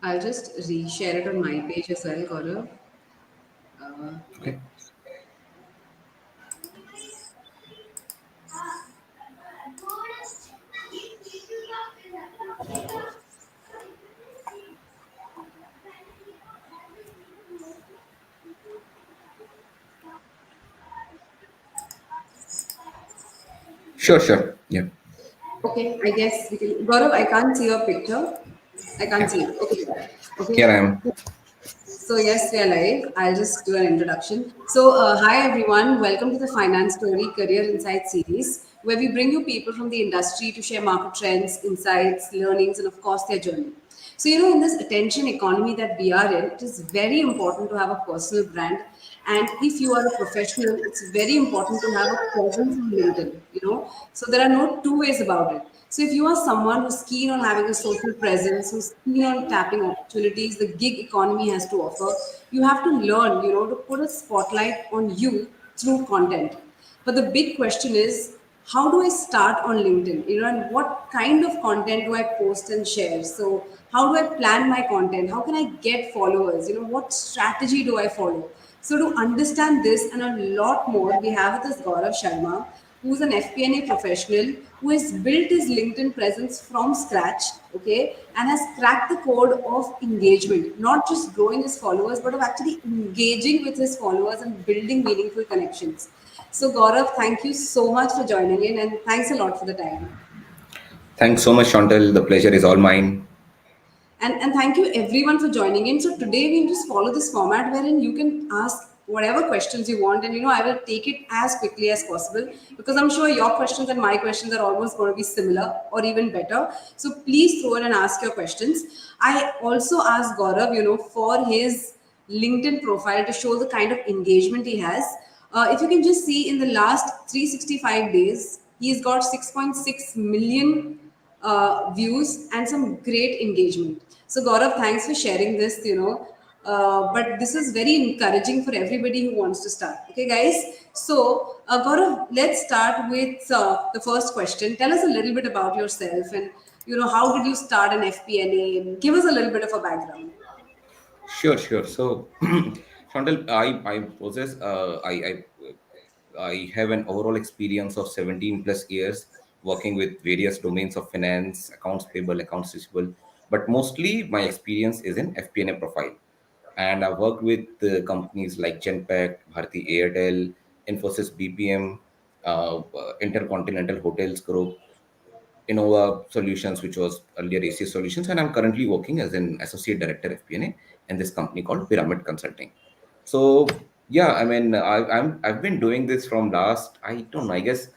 I'll just reshare it on my page as well, Gaurav. Yeah. Okay. Sure, sure. Yeah. Okay, I guess we can. Gaurav, I can't see your picture. I can't Yeah. see it. Okay. Here I Okay. am. So yes, we are live. I'll just do an introduction. So hi everyone, welcome to the Finance Story Career Insight series, where we bring you people from the industry to share market trends, insights, learnings, and of course their journey. So in this attention economy that we are in, it is very important to have a personal brand. And if you are a professional, it's very important to have a presence on LinkedIn. So there are no two ways about it. So if you are someone who's keen on having a social presence, who's keen on tapping opportunities the gig economy has to offer, you have to learn, to put a spotlight on you through content. But the big question is, how do I start on LinkedIn? And what kind of content do I post and share? So how do I plan my content? How can I get followers? What strategy do I follow? So to understand this and a lot more, we have with us Gaurav Sharma, who's an FP&A professional who has built his LinkedIn presence from scratch, okay, and has cracked the code of engagement, not just growing his followers, but of actually engaging with his followers and building meaningful connections. So, Gaurav, thank you so much for joining in and thanks a lot for the time. Thanks so much, Chantal. The pleasure is all mine. And thank you everyone for joining in. So today we'll just follow this format wherein you can ask whatever questions you want, and I will take it as quickly as possible because I'm sure your questions and my questions are almost going to be similar or even better. So please throw in and ask your questions. I also asked Gaurav, for his LinkedIn profile to show the kind of engagement he has. If you can just see in the last 365 days, he's got 6.6 million views and some great engagement. So Gaurav, thanks for sharing this. But this is very encouraging for everybody who wants to start. Okay, guys. So Gaurav, let's start with the first question. Tell us a little bit about yourself and how did you start an FP&A? Give us a little bit of a background. Sure, sure. So, Chantal, I possess, I have an overall experience of 17 plus years working with various domains of finance, accounts payable, accounts receivable, but mostly my experience is in FP&A profile. And I worked with companies like Genpact, Bharti Airtel, Infosys BPM, Intercontinental Hotels Group, Innova Solutions, which was earlier ACS Solutions, and I'm currently working as an associate director FP&A in this company called Pyramid Consulting. So yeah, I mean, I've been doing this from last, I don't know, I guess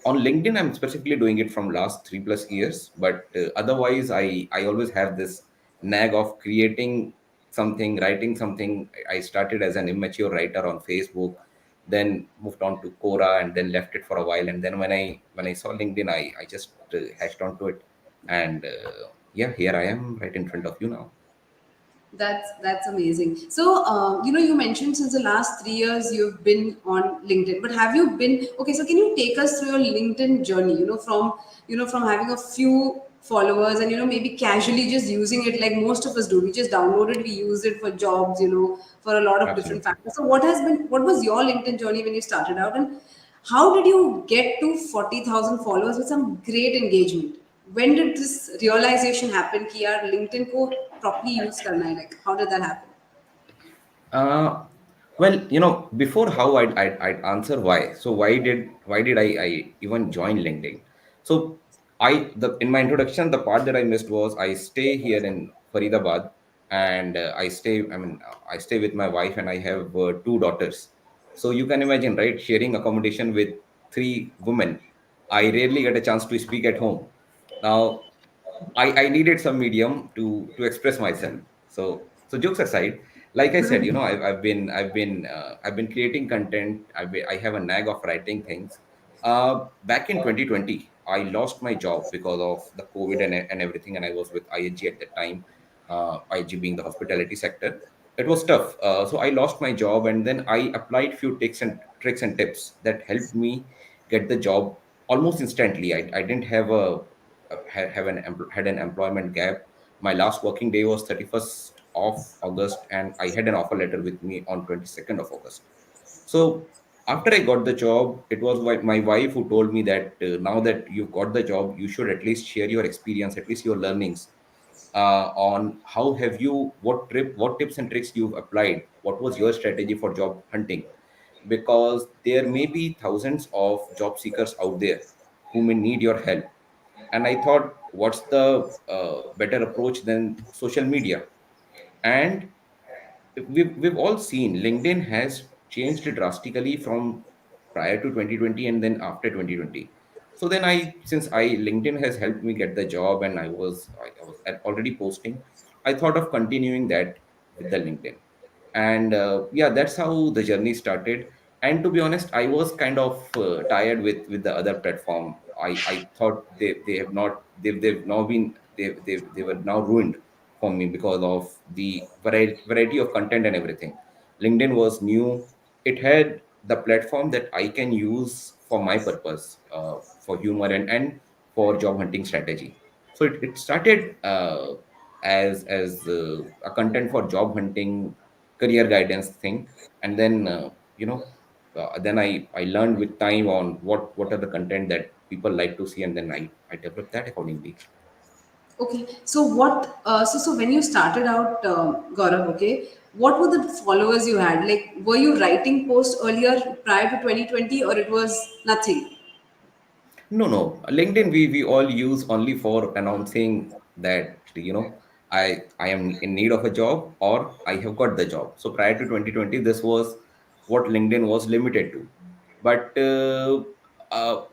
on LinkedIn I'm specifically doing it from last 3 plus years, but otherwise I always have this nag of creating something, writing something. I started as an immature writer on Facebook, then moved on to Quora, and then left it for a while. And then when I saw LinkedIn, I just hashed onto it, and yeah, here I am right in front of you now. That's amazing. So, you mentioned since the last 3 years you've been on LinkedIn, but have you been okay? So, can you take us through your LinkedIn journey? From having a few followers and maybe casually just using it like most of us do. We just download it, we use it for jobs, for a lot of different Absolutely. factors. So, what was your LinkedIn journey when you started out, and how did you get to 40,000 followers with some great engagement? When did this realization happen कि यार LinkedIn को properly use करना है? Like, how did that happen? Uh, well, before how I'd answer why. So why did I even join LinkedIn? So in my introduction, the part that I missed was I stay here in Faridabad, and I stay with my wife, and I have two daughters. So you can imagine, right? Sharing accommodation with three women. I rarely get a chance to speak at home. Now I needed some medium to express myself. So jokes aside, like I said, I've been creating content. I have a nag of writing things. Back in 2020, I lost my job because of the COVID and everything, and I was with ING at that time. IG being the hospitality sector, it was tough. So I lost my job, and then I applied few tricks and tips that helped me get the job almost instantly. I didn't have a had an employment gap. My last working day was 31st of August, and I had an offer letter with me on 22nd of August. So after I got the job, it was my wife who told me that now that you've got the job, you should at least share your experience, at least your learnings, on how have you, what tips and tricks you've applied, what was your strategy for job hunting, because there may be thousands of job seekers out there who may need your help. And I thought, what's the better approach than social media? And we've all seen LinkedIn has changed drastically from prior to 2020 and then after 2020. So then since LinkedIn has helped me get the job, and I was already posting, I thought of continuing that with the LinkedIn. And yeah, that's how the journey started. And to be honest, I was kind of tired with the other platform. I thought they have not they've now been they were now ruined for me because of the variety of content and everything. LinkedIn was new. It had the platform that I can use for my purpose, for humor and for job hunting strategy. So it started as a content for job hunting, career guidance thing. And then then I learned with time on what are the content that people like to see, and then I developed that accordingly. Okay, so so when you started out, Gaurav, okay, what were the followers you had? Like, were you writing posts earlier prior to 2020, or it was nothing? No, no. LinkedIn we all use only for announcing that I am in need of a job or I have got the job. So prior to 2020, this was what LinkedIn was limited to. But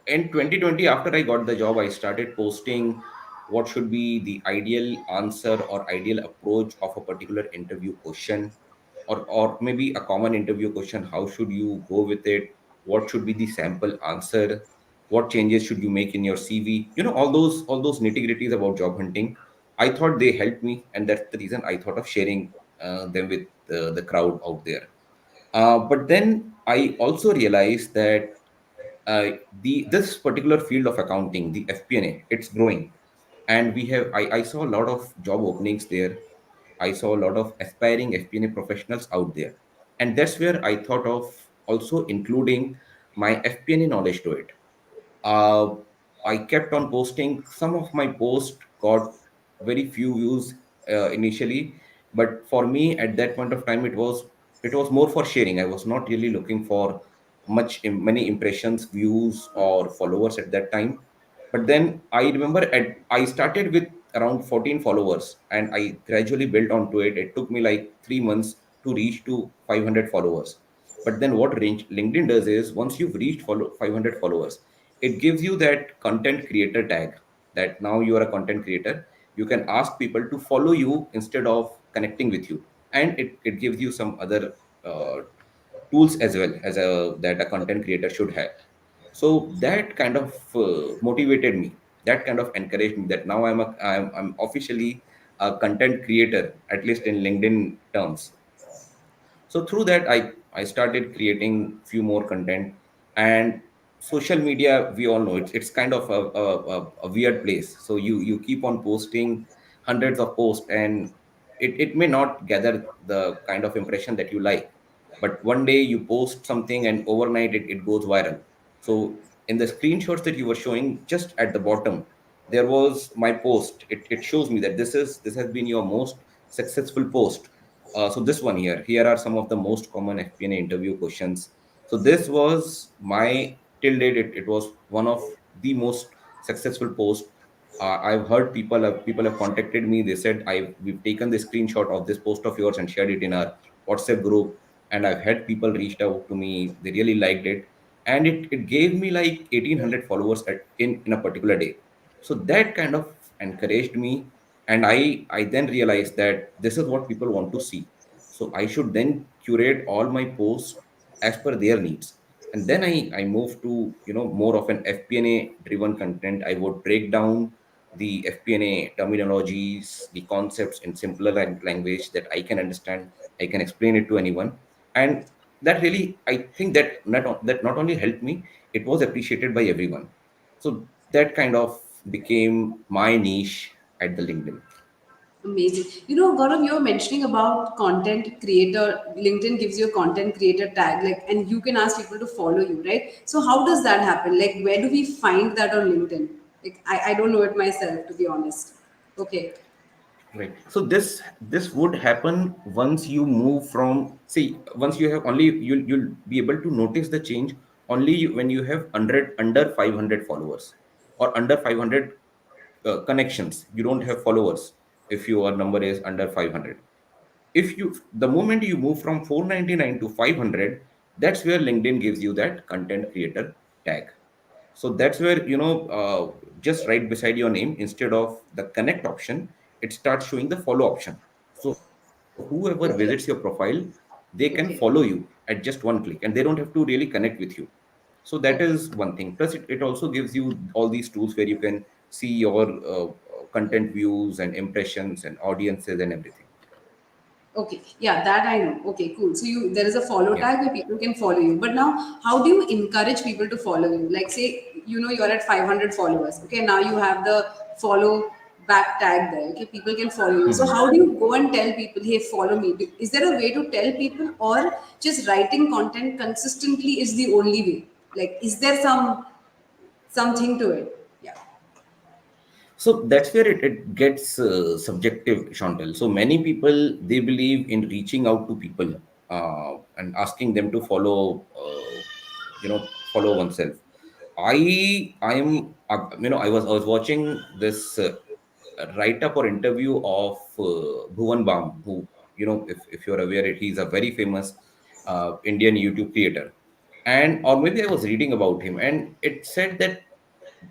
in 2020, after I got the job, I started posting what should be the ideal answer or ideal approach of a particular interview question, or maybe a common interview question. How should you go with it? What should be the sample answer? What changes should you make in your CV? All those nitty gritties about job hunting. I thought they helped me, and that's the reason I thought of sharing them with the crowd out there. But then I also realized that the this particular field of accounting, the FP&A, it's growing, and I saw a lot of job openings there. I saw a lot of aspiring FP&A professionals out there, and that's where I thought of also including my FP&A knowledge to it. uh, I kept on posting. Some of my posts got very few views initially, but for me at that point of time, it was more for sharing. I was not really looking for many impressions, views, or followers at that time. But then I remember I started with around 14 followers, and I gradually built onto it. It took me like 3 months to reach to 500 followers. But then what LinkedIn does is, once you've reached 500 followers, it gives you that content creator tag, that now you are a content creator. You can ask people to follow you instead of connecting with you, and it gives you some other tools as well as that a content creator should have. So that kind of motivated me, that kind of encouraged me, that now I'm officially a content creator, at least in LinkedIn terms. So through that, I started creating few more content. And social media, we all know it's kind of a weird place. So you keep on posting hundreds of posts, and it may not gather the kind of impression that you like, but one day you post something and overnight it goes viral. So in the screenshots that you were showing, just at the bottom there was my post. It shows me that this has been your most successful post. So this one here are some of the most common FP&A interview questions. So this was my, till date, it was one of the most successful posts. I've heard people have contacted me. They said, we've taken the screenshot of this post of yours and shared it in our WhatsApp group. And I've had people reached out to me. They really liked it, and it gave me like 1,800 followers in a particular day. So that kind of encouraged me, and I then realized that this is what people want to see. So I should then curate all my posts as per their needs. And then I moved to more of an FP&A driven content. I would break down the FP&A terminologies, the concepts in simpler language that I can understand. I can explain it to anyone. And that really, I think that not only helped me, it was appreciated by everyone. So that kind of became my niche at the LinkedIn. Amazing. You know, Gaurav, you were mentioning about content creator. LinkedIn gives you a content creator tag, like, and you can ask people to follow you, right? So how does that happen? Like, where do we find that on LinkedIn? Like, I don't know it myself, to be honest. Okay. Right. So this would happen once you move from, see, once you have only, you'll be able to notice the change only when you have under 500 followers or under 500 connections. You don't have followers if your number is under 500. If you, the moment you move from 499 to 500, that's where LinkedIn gives you that content creator tag. So that's where, just right beside your name, instead of the connect option, it starts showing the follow option. So whoever visits your Okay. profile, they can follow you Okay. at just one click, and they don't have to really connect with you. So that is Okay. one thing. Plus it also gives you all these tools where you can see your content views and impressions and audiences and everything. Okay, yeah, that I know. Okay, cool. So you there is a follow Yeah. tag where people can follow you. But now, how do you encourage people to follow you? Like, say, you know, you're at 500 followers. Okay, now you have the follow back tag there. Okay, people can follow you. So how do you go and tell people, hey, follow me? Is there a way to tell people, or just writing content consistently is the only way? Like, is there something to it? Yeah. So that's where it gets subjective, Chantal. So many people, they believe in reaching out to people and asking them to follow oneself. I was watching this write up or interview of Bhuvan Bam, who, if you're aware, he's a very famous Indian YouTube creator, and or maybe I was reading about him, and it said that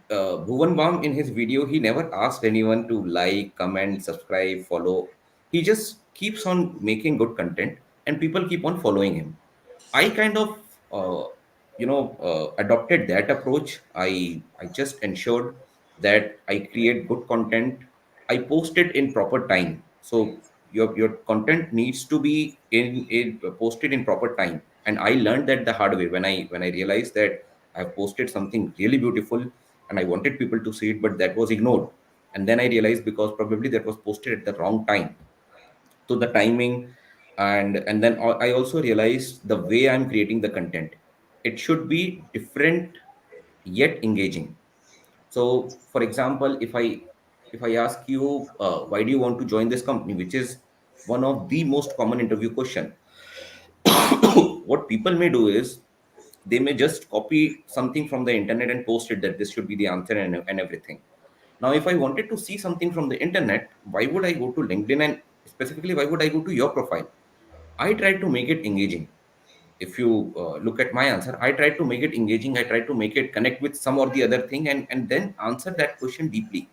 Bhuvan Bam in his video, he never asked anyone to like, comment, subscribe, follow. He just keeps on making good content, and people keep on following him. I kind of, adopted that approach. I just ensured that I create good content. I post it in proper time. So your content needs to be in posted in proper time. And I learned that the hard way when I realized that I've posted something really beautiful and I wanted people to see it, but that was ignored. And then I realized because probably that was posted at the wrong time, to the timing. And then I also realized the way I'm creating the content, it should be different yet engaging. So for example, if I ask you, why do you want to join this company, which is one of the most common interview question, what people may do is they may just copy something from the internet and post it that this should be the answer, and everything. Now if I wanted to see something from the internet, why would I go to LinkedIn, and specifically why would I go to your profile? I try to make it engaging. If you look at my answer, I try to make it engaging. I try to make it connect with some or the other thing, and then answer that question deeply.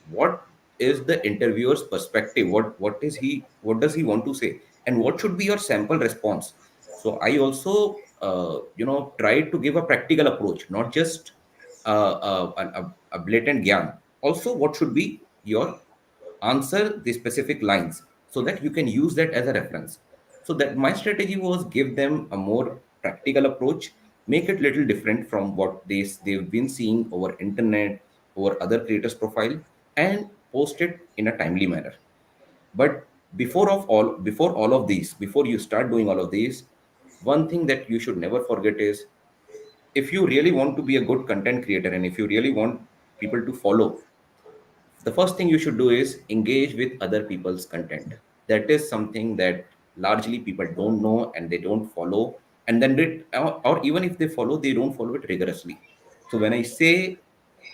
What is the interviewer's perspective? What does he want to say? And what should be your sample response? So I also, try to give a practical approach, not just a blatant gyan. Also, what should be your answer, the specific lines, so that you can use that as a reference. So that my strategy was give them a more practical approach, make it little different from what they've been seeing over internet, over other creators profile, and post it in a timely manner. But before all of these, before you start doing all of these, one thing that you should never forget is, if you really want to be a good content creator and if you really want people to follow, the first thing you should do is engage with other people's content. That is something that largely people don't know and they don't follow. And then or even if they follow, they don't follow it rigorously. So when I say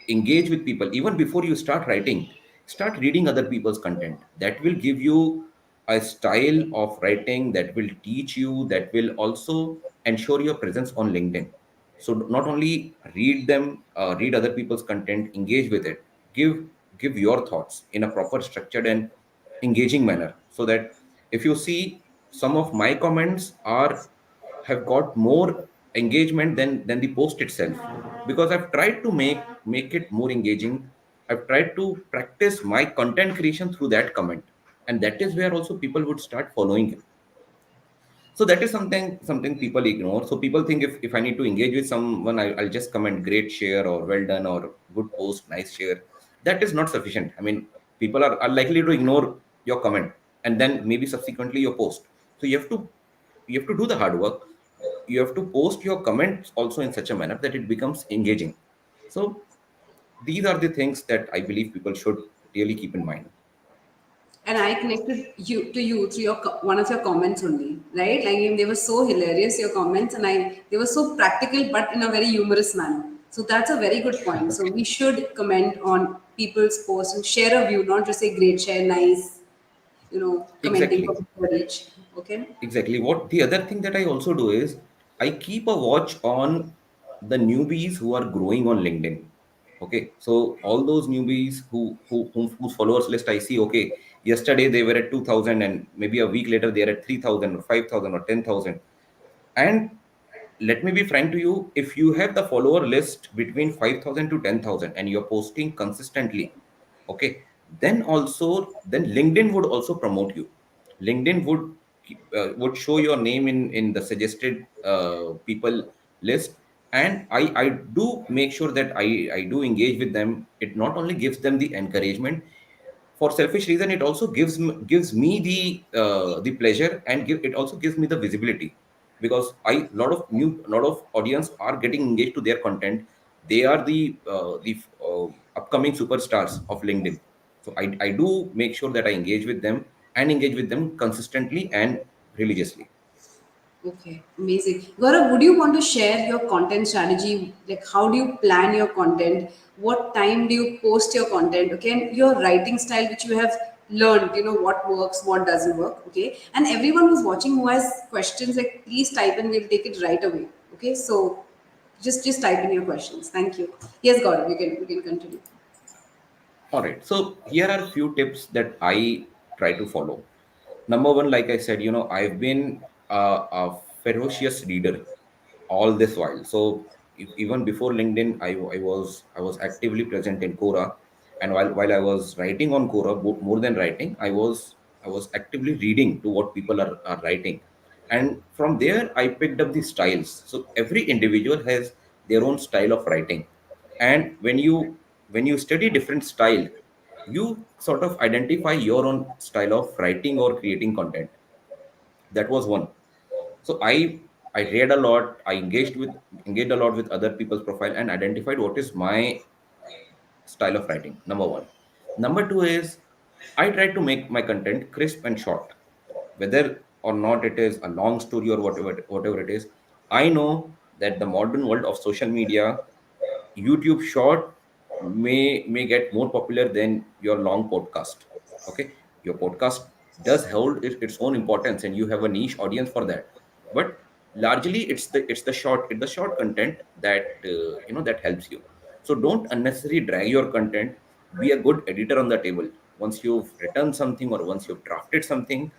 engage with people, even before you start writing, start reading other people's content. That will give you a style of writing, that will teach you, that will also ensure your presence on LinkedIn. So not only read them, read other people's content, engage with it, give give your thoughts in a proper structured and engaging manner, so that if you see, some of my comments are have got more engagement than the post itself, because I've tried to make it more engaging. I've tried to practice my content creation through that comment, and that is where also people would start following it. So that is something people ignore. So people think, if I need to engage with someone, I'll just comment great share or well done or good post, nice share. That is not sufficient. I mean, people are likely to ignore your comment, and then maybe subsequently your post. So you have to do the hard work. You have to post your comments also in such a manner that it becomes engaging. So these are the things that I believe people should really keep in mind. And I connected you through one of your comments only, right? Like they were so hilarious, your comments, and they were so practical, but in a very humorous manner. So that's a very good point. So we should comment on people's posts and share a view, not just say great, share, nice, commenting for Exactly. people reach. Okay. Exactly. What the other thing that I also do is I keep a watch on the newbies who are growing on LinkedIn. Okay, so all those newbies whose followers list I see. Okay, yesterday they were at 2,000, and maybe a week later they are at 3,000 or 5,000 or 10,000. And let me be frank to you, if you have the follower list between 5,000 to 10,000 and you're posting consistently, okay, then LinkedIn would also promote you. LinkedIn would show your name in the suggested people list. And I do make sure that I do engage with them. It not only gives them the encouragement, for selfish reason, it also gives me the pleasure, and it also gives me the visibility, because lot of audience are getting engaged to their content. They are the upcoming superstars of LinkedIn. So I do make sure that I engage with them, and engage with them consistently and religiously. Okay, amazing. Gaurav, would you want to share your content strategy? Like, how do you plan your content? What time do you post your content? Okay, and your writing style, which you have learned, what works, what doesn't work. Okay, and everyone who's watching who has questions, like, please type and we'll take it right away. Okay, so just type in your questions. Thank you. Yes, Gaurav, you can continue. All right. So here are a few tips that I try to follow. Number one, like I said, I've been a ferocious reader all this while. So even before LinkedIn, I was actively present in Quora, and while I was writing on Quora, more than writing, I was actively reading to what people are writing, and from there I picked up the styles. So every individual has their own style of writing, and when you study different style, you sort of identify your own style of writing or creating content. That was one. So I read a lot. I engaged a lot with other people's profile and identified what is my style of writing. Number one. Number two is I try to make my content crisp and short, whether or not it is a long story or whatever it is. I know that the modern world of social media, YouTube short may get more popular than your long podcast. Okay, your podcast does hold its own importance, and you have a niche audience for that. But largely, it's the short content that that helps you. So don't unnecessarily drag your content. Be a good editor on the table. Once you've written something or once you've drafted something,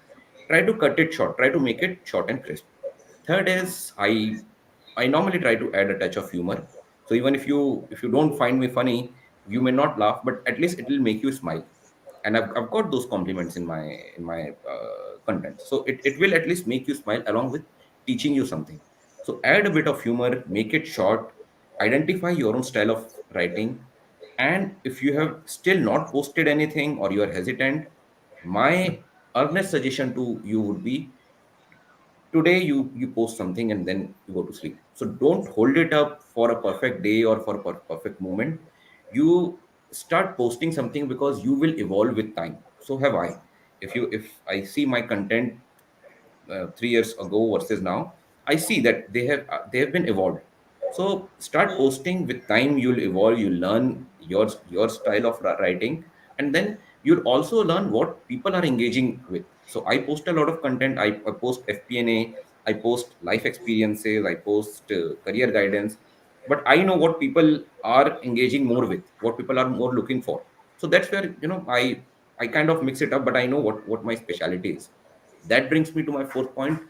try to cut it short. Try to make it short and crisp. Third is I normally try to add a touch of humor. So even if you don't find me funny, you may not laugh, but at least it will make you smile. And I've got those compliments in my content. So it will at least make you smile along with teaching you something. So add a bit of humor, make it short, identify your own style of writing. And if you have still not posted anything or you are hesitant, my earnest suggestion to you would be, today you post something and then you go to sleep. So don't hold it up for a perfect day or for a perfect moment. You start posting something because you will evolve with time. So have I. If I see my content 3 years ago versus now, I see that they have been evolved. So start posting. With time you'll evolve, you learn your style of writing, and then you'll also learn what people are engaging with. So I post a lot of content. I post FP&A, I post life experiences, I post career guidance, but I know what people are engaging more with, what people are more looking for. So that's where I kind of mix it up, but I know what my specialty is. That brings me to my fourth point: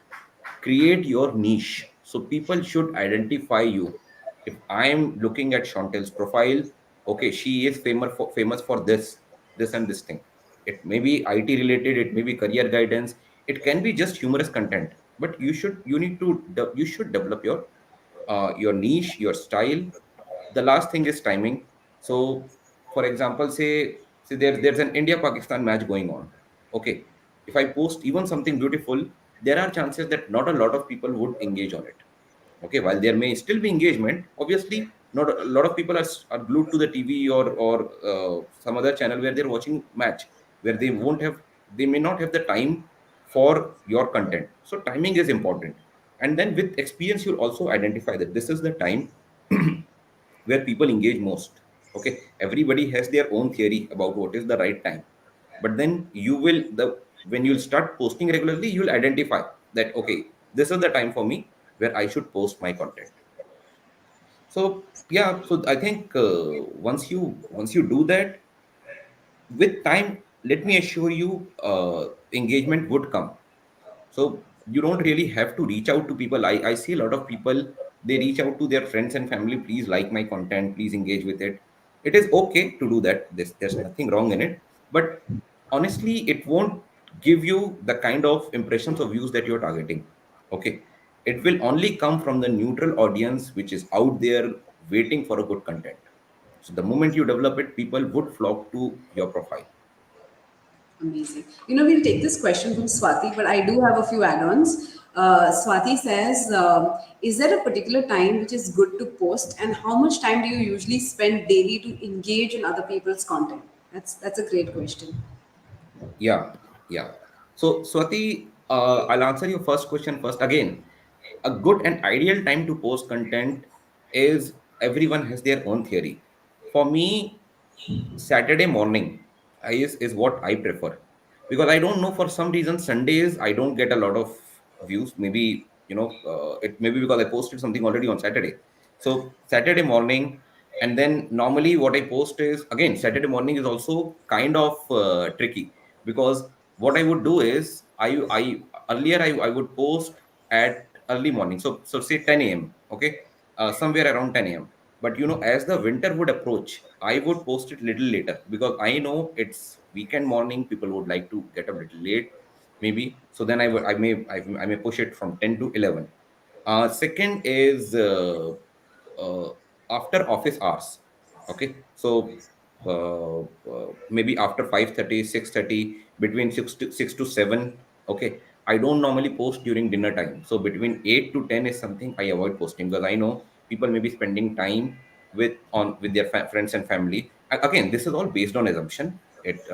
create your niche. So people should identify you. If I am looking at Chantel's profile, okay, she is famous for this and this thing. It may be IT related, it may be career guidance, it can be just humorous content. But you should develop your niche, your style. The last thing is timing. So, for example, say there's an India Pakistan match going on. Okay, if I post even something beautiful, there are chances that not a lot of people would engage on it. Okay, while there may still be engagement, obviously not a lot of people are glued to the TV or some other channel where they're watching match, where they may not have the time for your content. So timing is important, and then with experience you'll also identify that this is the time where people engage most. Okay, everybody has their own theory about what is the right time, but then you will the when you'll start posting regularly, you'll identify that okay, this is the time for me where I should post my content. So yeah, so I think once you do that, with time, let me assure you, engagement would come. So you don't really have to reach out to people. I see a lot of people, they reach out to their friends and family, please like my content, please engage with it. It is okay to do that. There's nothing wrong in it. But honestly, it won't give you the kind of impressions or views that you're targeting. Okay. It will only come from the neutral audience which is out there waiting for a good content. So the moment you develop it, people would flock to your profile. Amazing. We'll take this question from Swati, but I do have a few add-ons. Swati says, is there a particular time which is good to post, and how much time do you usually spend daily to engage in other people's content? That's a great question. Yeah, yeah. So, Swati, I'll answer your first question first. Again, a good and ideal time to post content is everyone has their own theory. For me, Saturday morning is what I prefer, because I don't know, for some reason Sundays I don't get a lot of views. Maybe it maybe because I posted something already on Saturday. So Saturday morning, and then normally what I post is, again, Saturday morning is also kind of tricky, because what I would do is I earlier I would post at early morning. So say 10 a.m. Okay, somewhere around 10 a.m. But as the winter would approach, I would post it little later, because I know it's weekend morning. People would like to get up little late, maybe. So then I may push it from 10 to 11. Second is uh, after office hours. Okay, so maybe after 5:30, 6:30, between 6 to 7. Okay, I don't normally post during dinner time. So between 8 to 10 is something I avoid posting, because I know people may be spending time with their friends and family. Again, this is all based on assumption.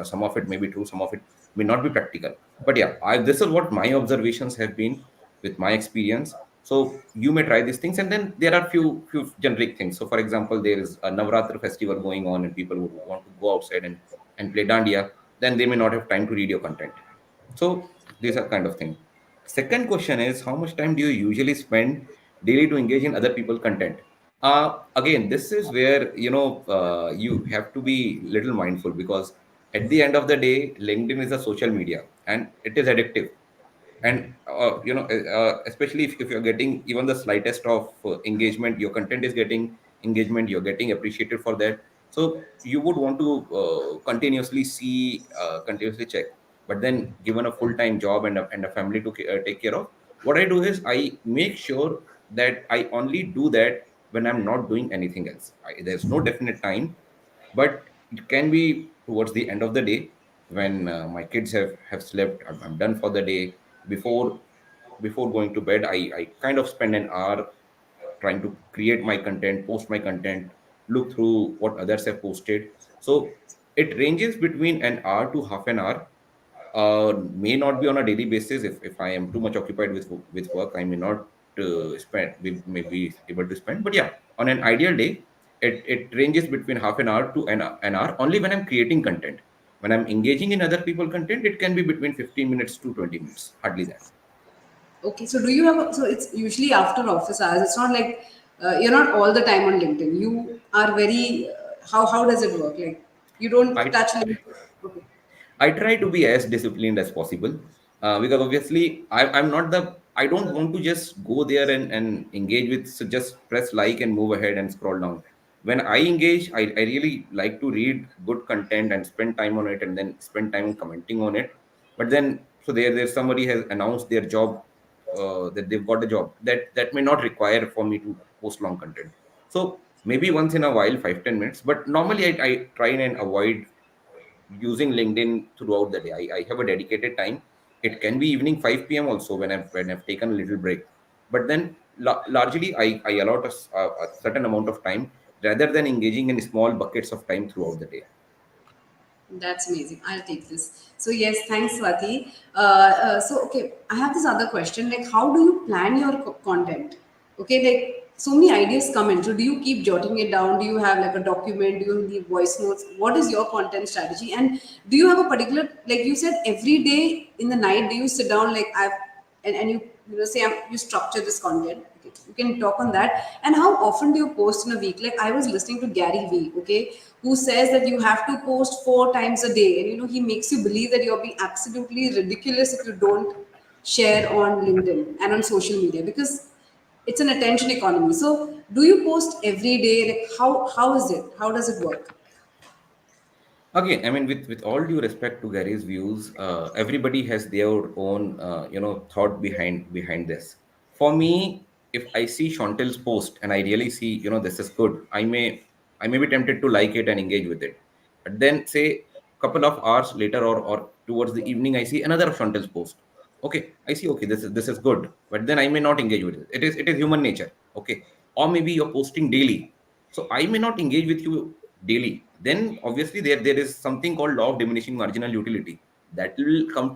Some of it may be true, some of it may not be practical. But yeah, this is what my observations have been with my experience. So you may try these things, and then there are few generic things. So for example, there is a Navratri festival going on, and people would want to go outside and play dandiya. Then they may not have time to read your content. So these are kind of thing. Second question is, how much time do you usually spend daily to engage in other people content? Again, this is where you have to be little mindful, because at the end of the day, LinkedIn is a social media and it is addictive. And especially if you're getting even the slightest of engagement, your content is getting engagement, you're getting appreciated for that. So you would want to continuously check. But then, given a full-time job and a family to take care of, what I do is I make sure that I only do that when I'm not doing anything else. There's no definite time, but it can be towards the end of the day, when my kids have slept. I'm done for the day. Before going to bed, I kind of spend an hour trying to create my content, post my content, look through what others have posted. So it ranges between an hour to half an hour. May not be on a daily basis. If I am too much occupied with work, I may not may be able to spend. But yeah, on an ideal day, it ranges between half an hour to an hour, only when I'm creating content. When I'm engaging in other people content, it can be between 15 minutes to 20 minutes, hardly that. Okay, so do you have so it's usually after office hours. It's not like you're not all the time on LinkedIn. You are very how does it work? Like you don't I touch LinkedIn. Okay. I try to be as disciplined as possible, because obviously I'm not I don't want to just go there and engage with, so just press like and move ahead and scroll down. When I engage, I really like to read good content and spend time on it, and then spend time commenting on it. But then, so there's somebody has announced their job, that they've got a job that may not require for me to post long content. So maybe once in a while, 5-10 minutes, but normally I try and avoid using LinkedIn throughout the day. I have a dedicated time. It can be evening 5 p.m. also when I've taken a little break. But then largely I allot a certain amount of time rather than engaging in small buckets of time throughout the day. That's amazing. I'll take this. So yes, thanks, Swati. So okay, I have this other question. Like, how do you plan your content? Okay, like so many ideas come in. So do you keep jotting it down? Do you have like a document? Do you leave voice notes? What is your content strategy? And do you have a particular, like you said, every day in the night? Do you sit down like I've and you know say you structure this content? Okay, you can talk on that. And how often do you post in a week? Like I was listening to Gary Vee, okay, who says that you have to post 4 times a day, and you know he makes you believe that you're being absolutely ridiculous if you don't share on LinkedIn and on social media, because it's an attention economy. So do you post every day? Like how is it? How does it work? Again, I mean, with all due respect to Gary's views, everybody has their own, thought behind this. For me, if I see Chantel's post and I really see, this is good, I may be tempted to like it and engage with it. But then, say, couple of hours later or towards the evening, I see another Chantel's post. Okay, I see. Okay, this is good, but then I may not engage with it. It is human nature. Okay, or maybe you're posting daily, so I may not engage with you daily. Then obviously there is something called law of diminishing marginal utility that will come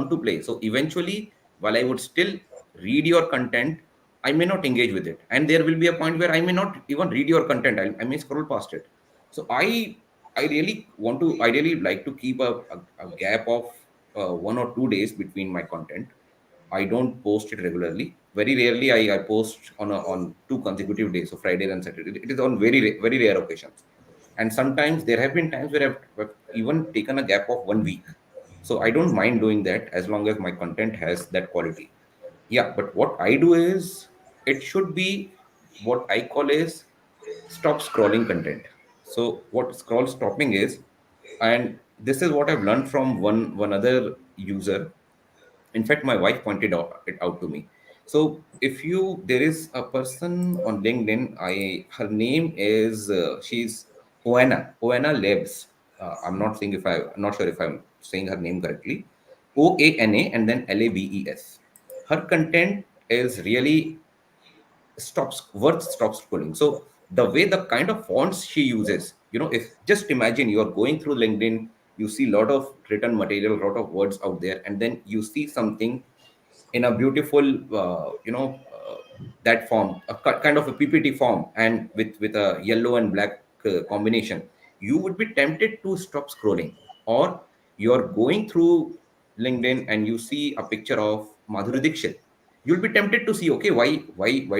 to play. So eventually, while I would still read your content, I may not engage with it, and there will be a point where I may not even read your content. I may scroll past it. So I really like to keep a gap of 1 or 2 days between my content. I don't post it regularly. Very rarely I post on 2 consecutive days, so Friday and Saturday. It is on very rare occasions. And sometimes there have been times where I've even taken a gap of 1 week. So I don't mind doing that as long as my content has that quality. Yeah, but what I do is it should be what I call is stop scrolling content. So what scroll stopping is, and this is what I've learned from one other user. In fact, my wife pointed it out to me. So if you there is a person on LinkedIn, I her name is she's Oana Lebs. I'm not sure if I'm saying her name correctly. Oana and then Labes. Her content is really stop scrolling. So the way, the kind of fonts she uses, if just imagine you're going through LinkedIn, you see a lot of written material, a lot of words out there, and then you see something in a beautiful that form, kind of a PPT form, and with a yellow and black combination, you would be tempted to stop scrolling. Or you're going through LinkedIn and you see a picture of Madhuri Dixit, you'll be tempted to see, okay, why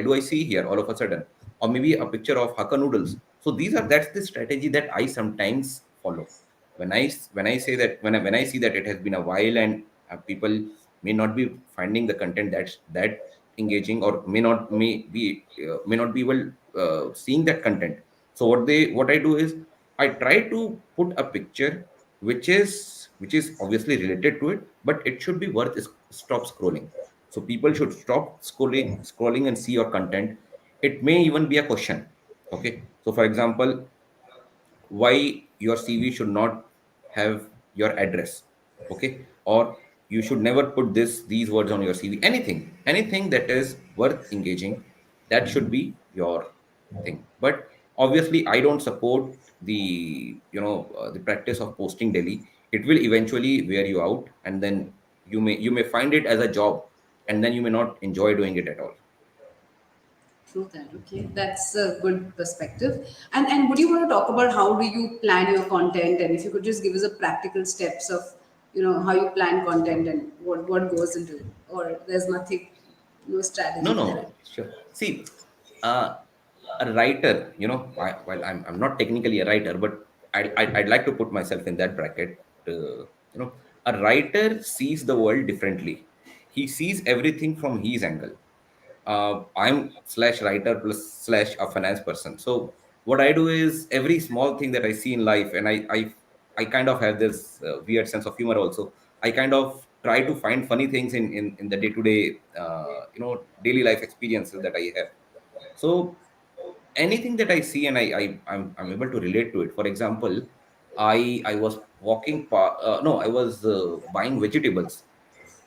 do I see here all of a sudden? Or maybe a picture of Hakka noodles. So that's the strategy that I sometimes follow. When I say that, when I see that it has been a while, and people may not be finding the content that's that engaging, or may not be able seeing that content. So what I do is I try to put a picture which is obviously related to it, but it should be worth stop scrolling. So people should stop scrolling and see your content. It may even be a question. Okay, so for example, why your CV should not have your address. Okay, or you should never put these words on your CV. Anything that is worth engaging, that should be your thing. But obviously I don't support the practice of posting daily. It will eventually wear you out, and then you may find it as a job, and then you may not enjoy doing it at all. True that. Okay, that's a good perspective. And would you want to talk about how do you plan your content, and if you could just give us a practical steps of how you plan content and what goes into it, or there's nothing, no No, strategy there. no, sure. See, uh, a writer, while I'm not technically a writer, but I'd like to put myself in that bracket. A writer sees the world differently. He sees everything from his angle. I'm slash writer plus slash a finance person. So what I do is every small thing that I see in life, and I kind of have this weird sense of humor also. I kind of try to find funny things in the day to day, daily life experiences that I have. So anything that I see and I'm able to relate to it. For example, I was no, I was buying vegetables,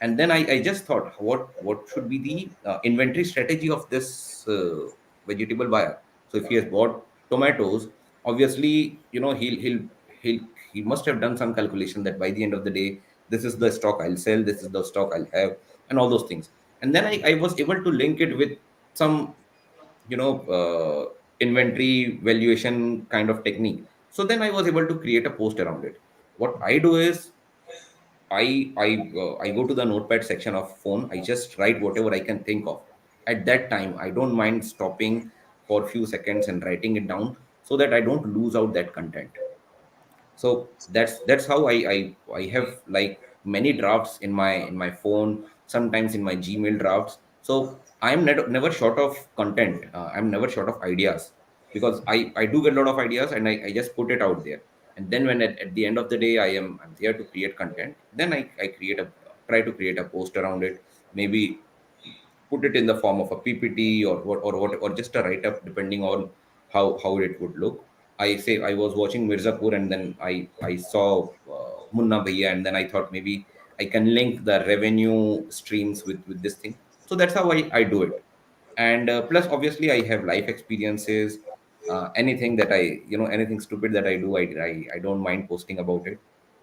and then I just thought, what should be the inventory strategy of this vegetable buyer? So if he has bought tomatoes, obviously, he'll he must have done some calculation that by the end of the day, this is the stock I'll sell, this is the stock I'll have, and all those things. And then I was able to link it with some, inventory valuation kind of technique. So then I was able to create a post around it. What I do is, I go to the notepad section of phone. I just write whatever I can think of at that time. I don't mind stopping for a few seconds and writing it down, so that I don't lose out that content. So that's how I have like many drafts in my phone, sometimes in my Gmail drafts. So I'm never short of content. I'm never short of ideas, because I do get a lot of ideas, and I just put it out there. And then when at the end of the day I'm there to create content, then I try to create a post around it. Maybe put it in the form of a PPT, or just a write up, depending on how it would look. I say I was watching Mirzapur, and then I saw Munna Bhaiya, and then I thought maybe I can link the revenue streams with this thing. So that's how I do it. And plus, obviously, I have life experiences. Anything that anything stupid that I do, I don't mind posting about it.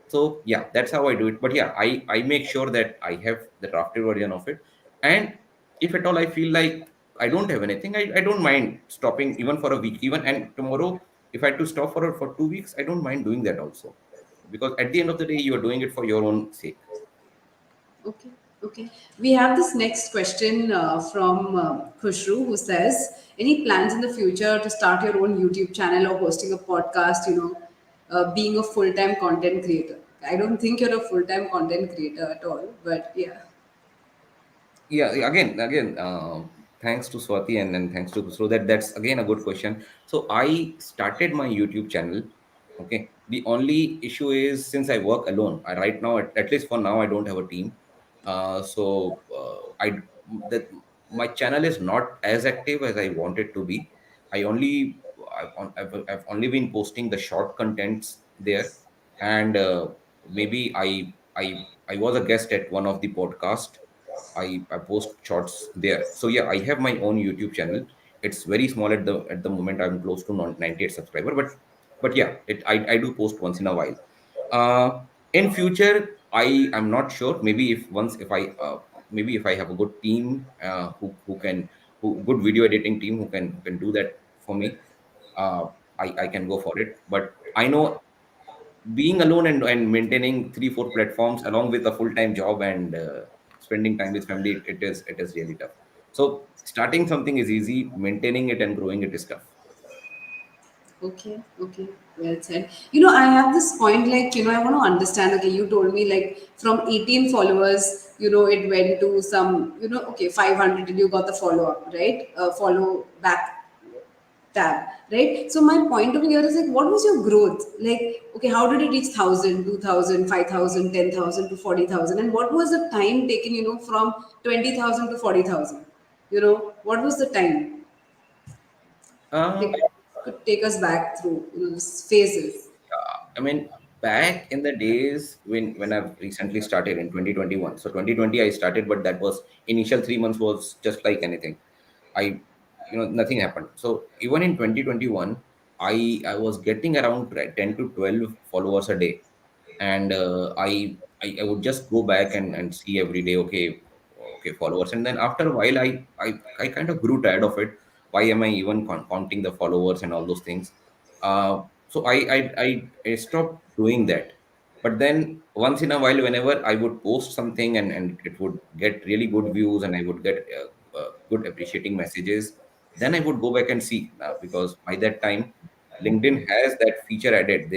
So yeah, that's how I do it. But yeah, I make sure that I have the drafted version of it. And if at all I feel like I don't have anything, I don't mind stopping even for a week, even. And tomorrow, if I had to stop for 2 weeks, I don't mind doing that also, because at the end of the day, you are doing it for your own sake. Okay, okay. We have this next question from Khushru, who says, "Any plans in the future to start your own YouTube channel or hosting a podcast? Being a full-time content creator." I don't think you're a full-time content creator at all, but yeah. Yeah, again, thanks to Swati, and thanks to, so that's again a good question. So I started my YouTube channel. Okay, the only issue is, since I work alone, right now, at least for now, I don't have a team. So I that my channel is not as active as I want it to be. I've only been posting the short contents there. And maybe I was a guest at one of the podcast. I post shorts there. So yeah, I have my own YouTube channel. It's very small at the moment. I'm close to 98 subscriber, but yeah, I do post once in a while. In future, I'm not sure. Maybe if I have a good team, who good video editing team, who can do that for me, uh, I can go for it. But I know, being alone and maintaining 3 4 platforms along with a full-time job, and spending time with family, it is really tough. So starting something is easy, maintaining it and growing it is tough. Okay, okay, well said. I have this point, like, I want to understand. Okay, you told me, like, from 18 followers, it went to some, okay, 500, and you got the follow up, right? Follow back tab, right? So my point over here is, like, what was your growth? Like, okay, how did it reach 1,000, 2,000, 5,000, 10,000 to 40,000? And what was the time taken, from 20,000 to 40,000? What was the time? uh, Like, could take us back through, these phases. I mean, back in the days when I've recently started in 2021. So 2020 I started, but that was initial 3 months was just like anything. I, nothing happened. So even in 2021, I was getting around 10 to 12 followers a day. And I would just go back and see every day. Okay, okay, followers. And then after a while, I kind of grew tired of it. Why am I even counting the followers and all those things? So I stopped doing that. But then once in a while, whenever I would post something, and it would get really good views, and I would get good appreciating messages, then I would go back and see, because by that time, LinkedIn has that feature added.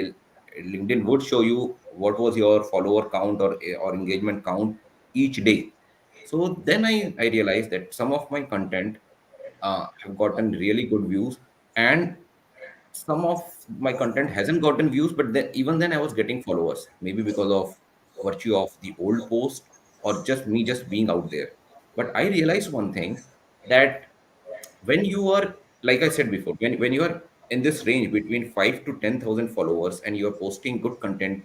LinkedIn would show you what was your follower count, or engagement count each day. So then I realized that some of my content have gotten really good views, and some of my content hasn't gotten views, but even then I was getting followers, maybe because of virtue of the old post, or just me just being out there. But I realized one thing, that when you are, like I said before, when you are in this range between 5 to 10,000 followers and you're posting good content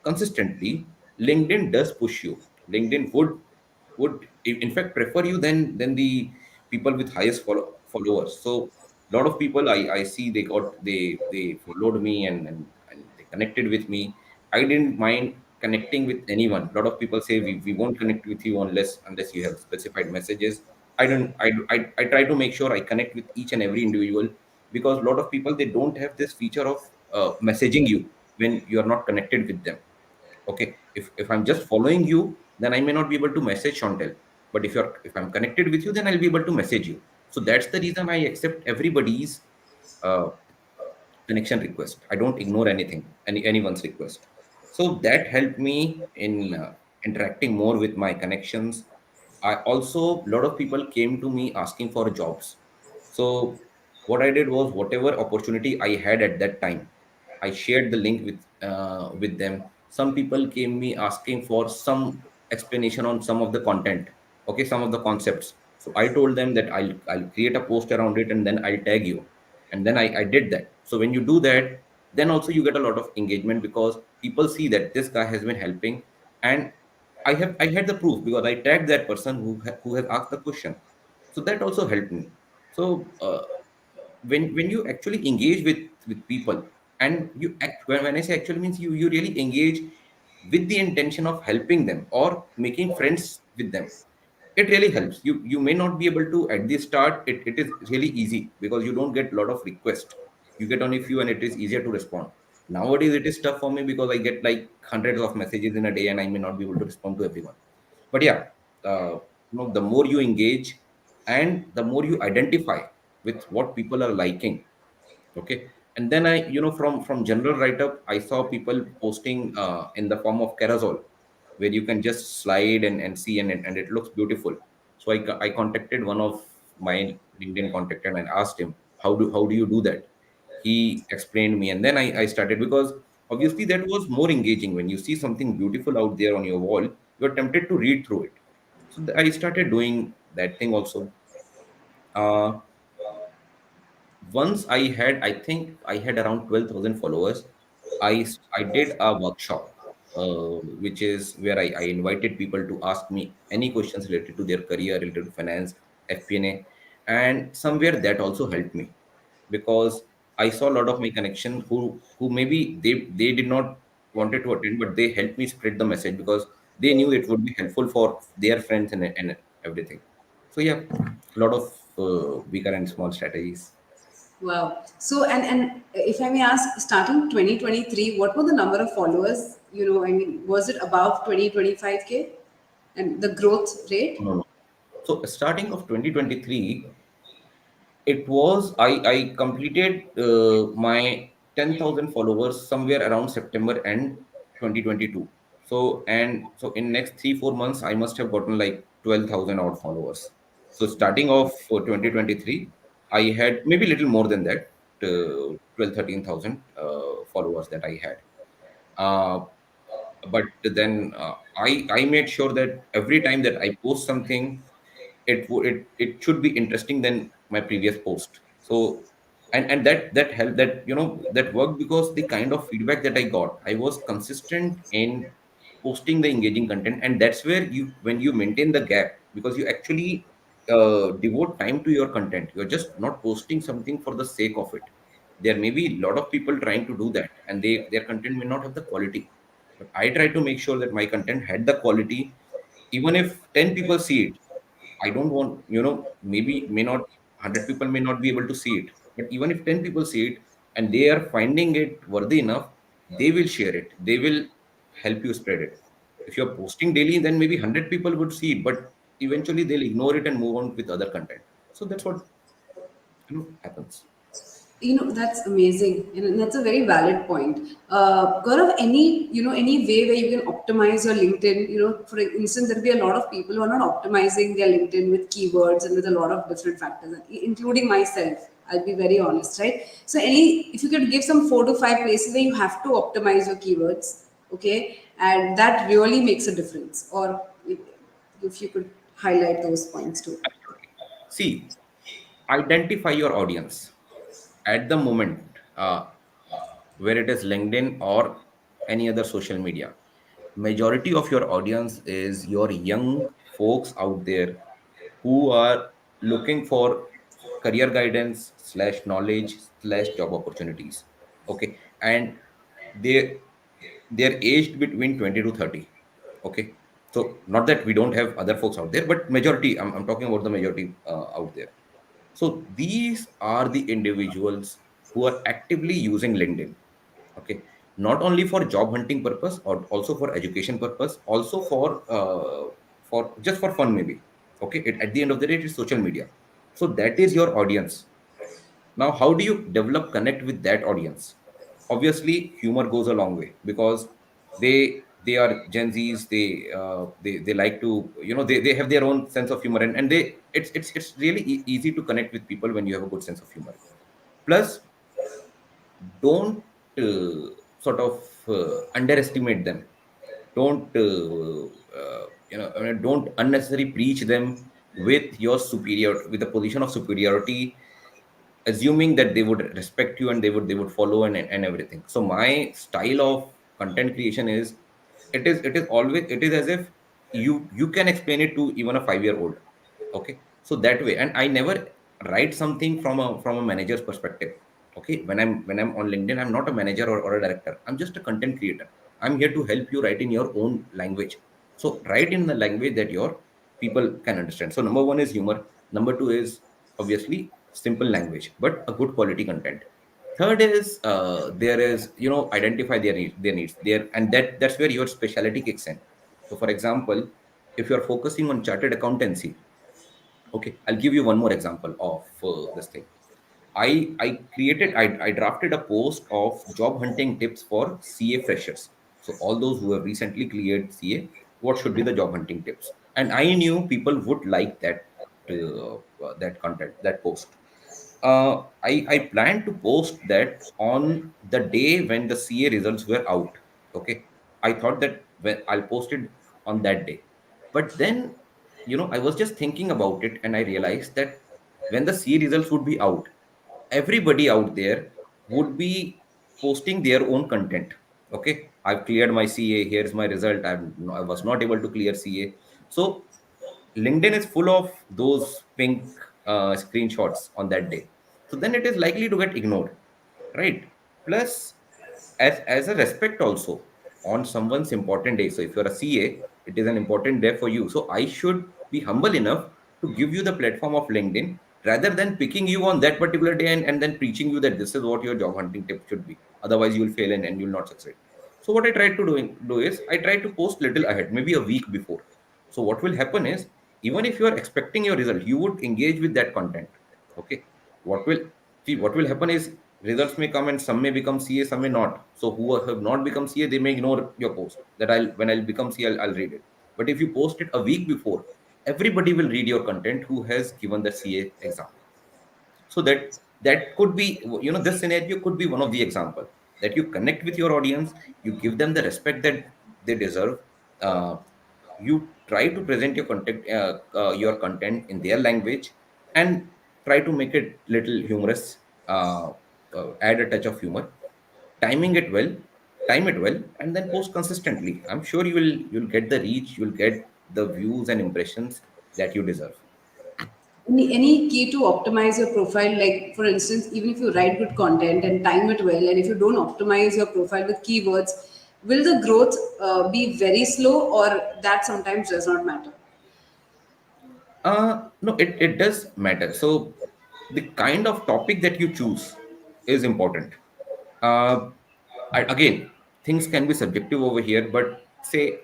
consistently, LinkedIn does push you. LinkedIn would in fact prefer you than the people with highest followers. So a lot of people I see they followed me and they connected with me. I didn't mind connecting with anyone. A lot of people say we won't connect with you unless you have specified messages. I don't I try to make sure I connect with each and every individual, because a lot of people they don't have this feature of messaging you when you are not connected with them. Okay, if I'm just following you, then I may not be able to message Chantel. But if I'm connected with you, then I'll be able to message you. So that's the reason I accept everybody's uh, connection request. I don't ignore anyone's request. So that helped me in interacting more with my connections. I also, a lot of people came to me asking for jobs. So what I did was, whatever opportunity I had at that time, I shared the link with them. Some people came me asking for some explanation on some of the content, okay, some of the concepts. So I told them that I'll create a post around it and then I'll tag you, and then I did that. So when you do that, then also you get a lot of engagement, because people see that this guy has been helping, and I had the proof because I tagged that person who has asked the question. So that also helped me. So when you actually engage with people, and you act, when I say actually means you really engage with the intention of helping them or making friends with them, it really helps. You may not be able to at the start. It is really easy because you don't get a lot of requests. You get only few and it is easier to respond. Nowadays it is tough for me because I get like hundreds of messages in a day and I may not be able to respond to everyone. But yeah, the more you engage and the more you identify with what people are liking. Okay, and then I, from general write up, I saw people posting in the form of carousel, where you can just slide and see, and it looks beautiful. So I contacted one of my LinkedIn contacted and asked him, how do you do that? He explained me, and then I started, because obviously that was more engaging. When you see something beautiful out there on your wall, you're tempted to read through it. So I started doing that thing also. uh, Once I think I had around 12,000 followers. I did a workshop, which is where I invited people to ask me any questions related to their career, related to finance, FP&A, and somewhere that also helped me, because I saw a lot of my connection who maybe they did not wanted to attend, but they helped me spread the message because they knew it would be helpful for their friends and everything. So yeah, a lot of bigger and small strategies. Wow. So, and if I may ask, starting 2023, what were the number of followers? I mean, was it above 20, 25K? And the growth rate? No, no. So starting of 2023, it was I completed my 10,000 followers somewhere around September end 2022. So in next 3 4 months I must have gotten like 12,000 odd followers. So starting off for 2023, I had maybe little more than that, 12 13,000 followers that I had. Uh, but then I made sure that every time that I post something, it should be interesting than my previous post. So and that helped, that that worked, because the kind of feedback that I got, I was consistent in posting the engaging content, and that's where you, when you maintain the gap, because you actually devote time to your content, you're just not posting something for the sake of it. There may be a lot of people trying to do that, and their content may not have the quality, but I try to make sure that my content had the quality. Even if 10 people see it, I don't want, maybe may not 100 people may not be able to see it, but even if 10 people see it and they are finding it worthy enough, they will share it. They will help you spread it. If you're posting daily, then maybe 100 people would see it, but eventually they'll ignore it and move on with other content. So that's what happens. That's amazing, and that's a very valid point. Gaurav, any way where you can optimize your LinkedIn? For instance, there'll be a lot of people who are not optimizing their LinkedIn with keywords and with a lot of different factors, including myself. I'll be very honest, right? So, if you could give some 4 to 5 places where you have to optimize your keywords, okay, and that really makes a difference, or if you could highlight those points too. See, identify your audience. at the moment, where it is LinkedIn or any other social media, majority of your audience is your young folks out there who are looking for career guidance slash knowledge slash job opportunities. Okay, and they they're aged between 20 to 30. Okay, so not that we don't have other folks out there, but majority, I'm talking about the majority out there. So these are the individuals who are actively using LinkedIn. Okay, not only for job hunting purpose, or also for education purpose, also for just for fun maybe. Okay, at the end of the day, it is social media. So that is your audience. Now, how do you develop connect with that audience? Obviously, humor goes a long way, because they are Gen Zs. They like to, they have their own sense of humor, and they it's really easy to connect with people when you have a good sense of humor. Plus, don't sort of underestimate them. Don't I mean, don't unnecessarily preach them with your superior, with the position of superiority, assuming that they would respect you and they would follow, and everything. So my style of content creation is, it is always, it is as if you can explain it to even a 5-year old. Okay, so that way. And I never write something from a manager's perspective. Okay, when I'm on LinkedIn, I'm not a manager, or a director. I'm just a content creator. I'm here to help you write in your own language. So write in the language that your people can understand. So number one is humor. Number two is obviously simple language, but a good quality content. Third is, there is, identify their needs there, and that's where your specialty kicks in. So for example, if you're focusing on chartered accountancy, okay, I'll give you one more example of this thing. I drafted a post of job hunting tips for CA freshers. So all those who have recently cleared CA, what should be the job hunting tips? And I knew people would like that content, that post. I planned to post that on the day when the CA results were out. Okay, I thought that I'll post it on that day, but then, I was just thinking about it, and I realized that when the CA results would be out, everybody out there would be posting their own content. Okay, I've cleared my CA. Here's my result. I was not able to clear CA. So LinkedIn is full of those pink screenshots on that day. So then it is likely to get ignored, right? Plus, as a respect also on someone's important day. So if you're a CA, it is an important day for you. So I should be humble enough to give you the platform of LinkedIn, rather than picking you on that particular day, and then preaching you that this is what your job hunting tip should be. Otherwise, you will fail, and you'll not succeed. So what I try to do is, I try to post little ahead, maybe a week before. So what will happen is, even if you are expecting your result, you would engage with that content. Okay, what will what will happen is, results may come and some may become CA, some may not. So who have not become CA, they may ignore your post. That when I'll become CA, I'll read it. But if you post it a week before, everybody will read your content who has given the CA exam. So that could be, this scenario could be one of the example, that you connect with your audience, you give them the respect that they deserve. You try to present your content in their language, and try to make it little humorous, add a touch of humor, timing it well time it well, and then post consistently. I'm sure you'll get the reach, you'll get the views and impressions that you deserve. Any key to optimize your profile? Like, for instance, even if you write good content and time it well, and if you don't optimize your profile with keywords, will the growth be very slow, or that sometimes does not matter? No, it does matter. So the kind of topic that you choose is important. Uh, Again, things can be subjective over here, but say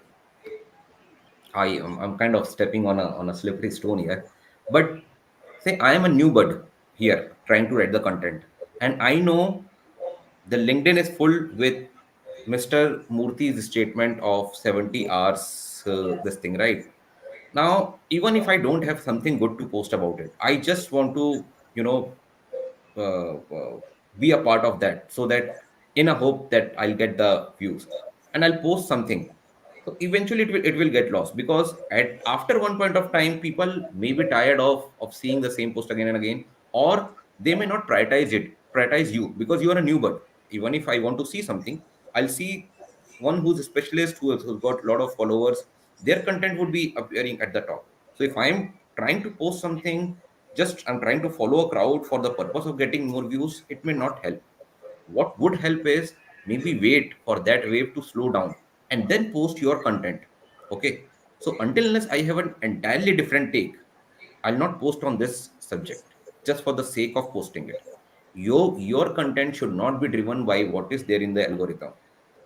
I'm kind of stepping on a slippery stone here. But say I am a new bud here trying to write the content, and I know the LinkedIn is full with Mr. Murthy's statement of 70 hours, this thing, right? Now, even if I don't have something good to post about it, I just want to, uh, uh, be a part of that, so that in a hope that I'll get the views, and I'll post something. So eventually it will get lost, because at after one point of time, people may be tired of seeing the same post again and again, or they may not prioritize it. prioritize you because you are a new bird. Even if I want to see something, I'll see one who's a specialist who's got a lot of followers. Their content would be appearing at the top. So if I'm trying to post something, just I'm trying to follow a crowd for the purpose of getting more views, it may not help. What would help is maybe wait for that wave to slow down and then post your content. Okay. So until unless I have an entirely different take, I'll not post on this subject just for the sake of posting it. Your content should not be driven by what is there in the algorithm.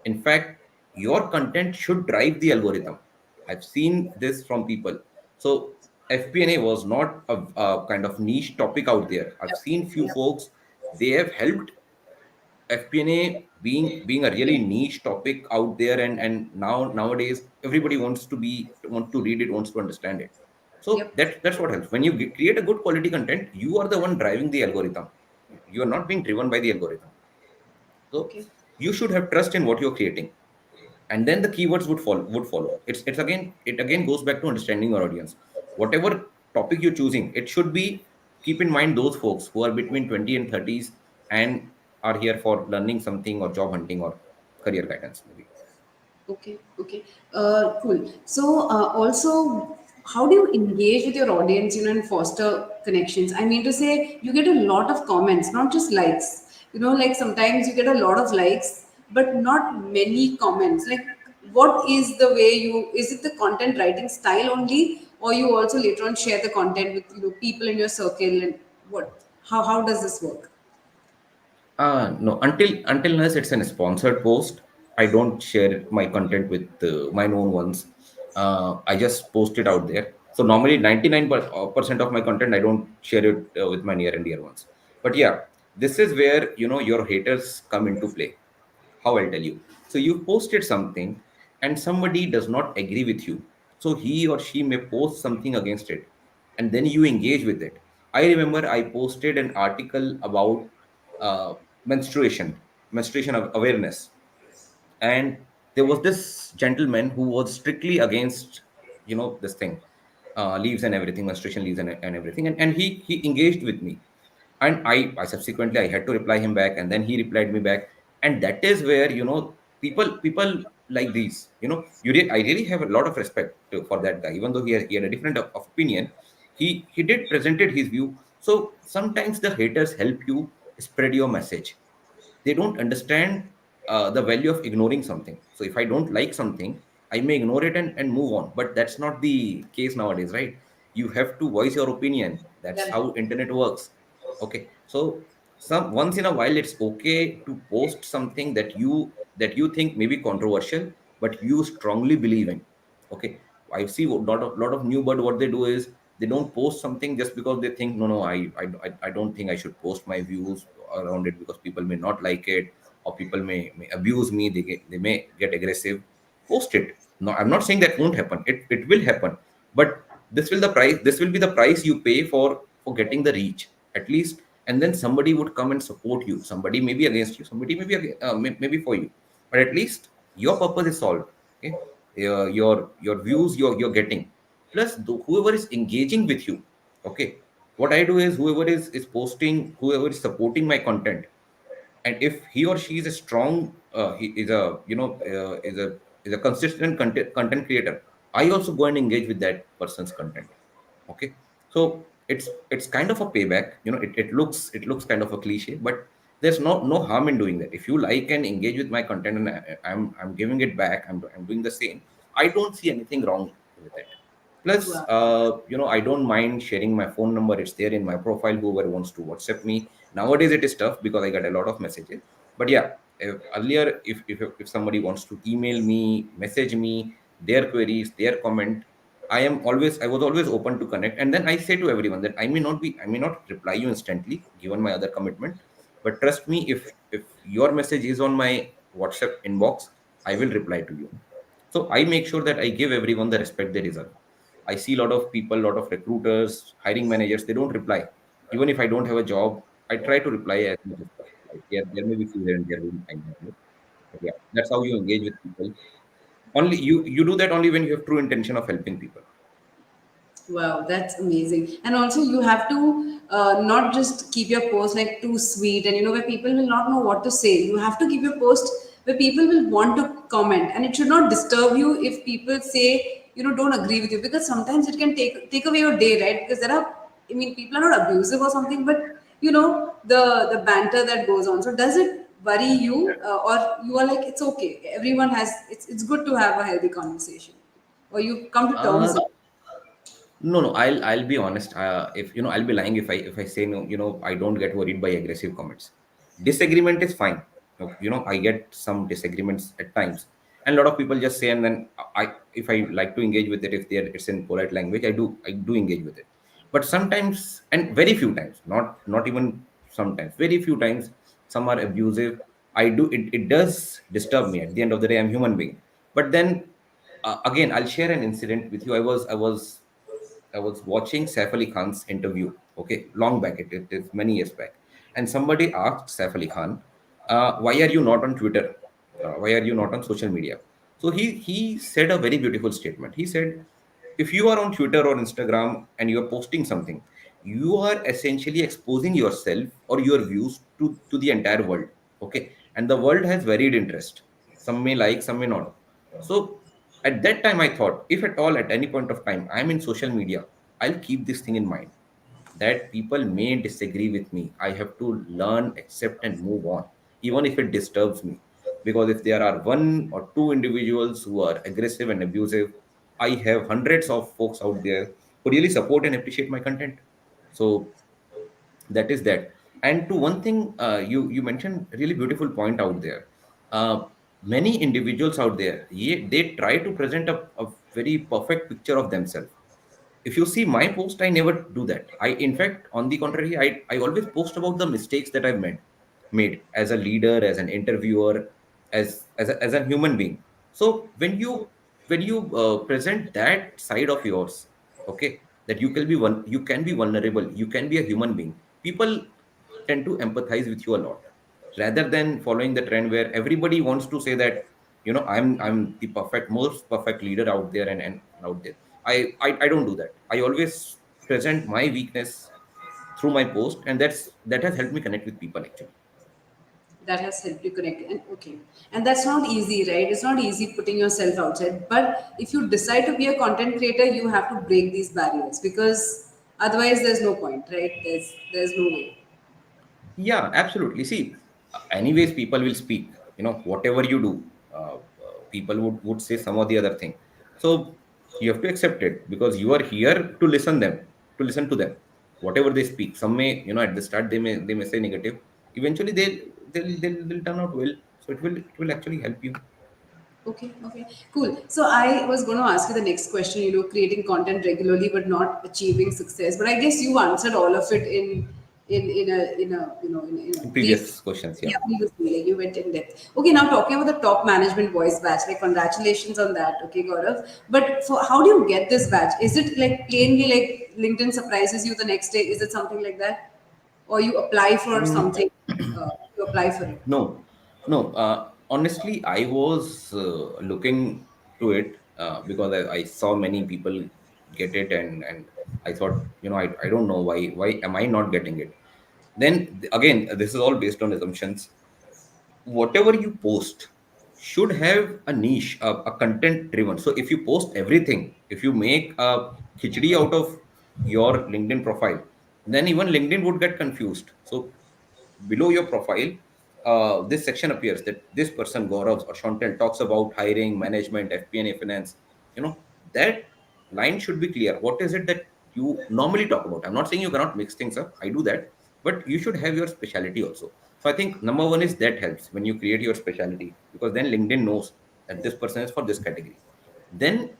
In fact, your content should drive the algorithm. I've seen this from people. So FP&A was not a kind of niche topic out there. I've Yep. seen few Yep. folks, they have helped FP&A being a really niche topic out there, and nowadays everybody wants to want to read it, wants to understand it. So Yep. that's what helps. When you create a good quality content, you are the one driving the algorithm. You are not being driven by the algorithm. So Okay. you should have trust in what you're creating, and then the keywords would follow. It again goes back to understanding your audience. Whatever topic you're choosing, it should be, keep in mind those folks who are between 20 and 30s and are here for learning something or job hunting or career guidance maybe. Okay, okay, cool. So, also, how do you engage with your audience, and foster connections? I mean to say, you get a lot of comments, not just likes. Like sometimes you get a lot of likes, but not many comments. Like, what is the way is it the content writing style only, or you also later on share the content with people in your circle, and what? How does this work? No, until unless it's a sponsored post, I don't share my content with my known ones. I just post it out there. So normally 99% of my content I don't share it with my near and dear ones. But yeah, this is where your haters come into play. How I'll tell you. So you posted something and somebody does not agree with you. So he or she may post something against it and then you engage with it. I remember I posted an article about uh, menstruation awareness, and there was this gentleman who was strictly against this thing, leaves and everything, menstruation leaves and everything, and he engaged with me, and I subsequently I had to reply him back, and then he replied me back, and that is where people like these, I really have a lot of respect for that guy, even though he had a different of opinion. He did presented his view. So sometimes the haters help you spread your message. They don't understand the value of ignoring something. So if I don't like something, I may ignore it and move on. But that's not the case nowadays, right? You have to voice your opinion. That's Correct. how internet works. Okay. So some once in a while it's okay to post something that you think may be controversial, but you strongly believe in. Okay. I see a lot of new bird, what they do is they don't post something just because they think, no, I don't think I should post my views around it because people may not like it, or people may abuse me, they may get aggressive. Post it. No, I'm not saying that won't happen. It will happen, but this will be the price you pay for getting the reach at least. And then somebody would come and support you. Somebody may be against you, somebody may be maybe for you, but at least your purpose is solved. Okay. Your views you're getting, plus whoever is engaging with you. Okay. What I do is whoever is posting, whoever is supporting my content, and if he or she is a strong he is a is a consistent content creator, I also go and engage with that person's content. Okay. So it's kind of a payback. It looks kind of a cliche, but there's no harm in doing that. If you like and engage with my content and I'm giving it back, I'm doing the same, I don't see anything wrong with it. Plus, Wow. I don't mind sharing my phone number. It's there in my profile. Whoever wants to WhatsApp me. Nowadays, it is tough because I get a lot of messages. But yeah, earlier, if somebody wants to email me, message me, their queries, their comment, I was always open to connect. And then I say to everyone that I may not reply you instantly, given my other commitment. But trust me, if your message is on my WhatsApp inbox, I will reply to you. So I make sure that I give everyone the respect they deserve. I see a lot of people, a lot of recruiters, hiring managers, they don't reply. Even if I don't have a job, I try to reply as much as possible. Like, there may be few here and there will be time. But yeah, that's how you engage with people. Only you do that only when you have true intention of helping people. Wow, that's amazing. And also, you have to not just keep your post like too sweet and where people will not know what to say. You have to keep your post where people will want to comment, and it should not disturb you if people say don't agree with you, because sometimes it can take away your day, right? Because there are, I mean, people are not abusive or something, but the banter that goes on. So does it worry you, or you are like it's okay? Everyone has it's good to have a healthy conversation, or you come to terms Uh, with. No, no, I'll be honest. If I'll be lying if I say no. I don't get worried by aggressive comments. Disagreement is fine. I get some disagreements at times, and a lot of people just say, and then if I like to engage with it, if it's in polite language, I do engage with it. But sometimes, and very few times, not even sometimes, very few times, some are abusive. It does disturb me. At the end of the day, I'm human being. But then again, I'll share an incident with you. I was watching Saif Ali Khan's interview, okay, long back, it is many years back. And somebody asked Saif Ali Khan, why are you not on Twitter? Why are you not on social media? So he said a very beautiful statement. He said, if you are on Twitter or Instagram and you are posting something, you are essentially exposing yourself or your views to the entire world. Okay. And the world has varied interest. Some may like, some may not. So at that time, I thought, if at all, at any point of time, I'm in social media, I'll keep this thing in mind that people may disagree with me. I have to learn, accept, and move on, even if it disturbs me. Because if there are one or two individuals who are aggressive and abusive, I have hundreds of folks out there who really support and appreciate my content. So that is that. And to one thing, you mentioned really beautiful point out there. Many individuals out there, they try to present a very perfect picture of themselves. If you see my post, I never do that. I, in fact, on the contrary, I always post about the mistakes that I've made as a leader, as an interviewer, as a human being. So when you present that side of yours, okay, that you can be vulnerable, you can be a human being, people tend to empathize with you a lot, rather than following the trend where everybody wants to say that I'm the most perfect leader out there, and out there. I don't do that. I always present my weakness through my post, and that has helped me connect with people actually. That has helped you connect, and okay, and that's not easy, right? It's not easy putting yourself outside, but if you decide to be a content creator, you have to break these barriers, because otherwise there's no point, right? There's no way. Yeah, absolutely. See, anyways, people will speak. Whatever you do, people would say some or the other thing. So you have to accept it because you are here to listen to them. Whatever they speak, some may, at the start they may say negative. Eventually, they'll turn out well. So it will actually help you. Okay, okay, cool. So I was going to ask you the next question, creating content regularly but not achieving success. But I guess you answered all of it in a In brief. previous questions, yeah. Yeah, previously, like you went in depth. Okay, now talking about the top management voice badge, like congratulations on that. Okay, Gaurav. But for how do you get this badge? Is it like plainly like LinkedIn surprises you the next day? Is it something like that? Or you apply for Mm, something, you apply for it? no, no. Honestly, I was looking to it because I saw many people get it, and I thought, I don't know why am I not getting it. Then again, this is all based on assumptions. Whatever you post should have a niche, a content driven. So if you post everything, if you make a khichdi out of your LinkedIn profile, then even LinkedIn would get confused. So below your profile, this section appears that this person, Gaurav or Chantel, talks about hiring, management, FP&A, finance. That line should be clear. What is it that you normally talk about? I'm not saying you cannot mix things up. I do that, but you should have your specialty also. So I think number one is that helps when you create your specialty, because then LinkedIn knows that this person is for this category. Then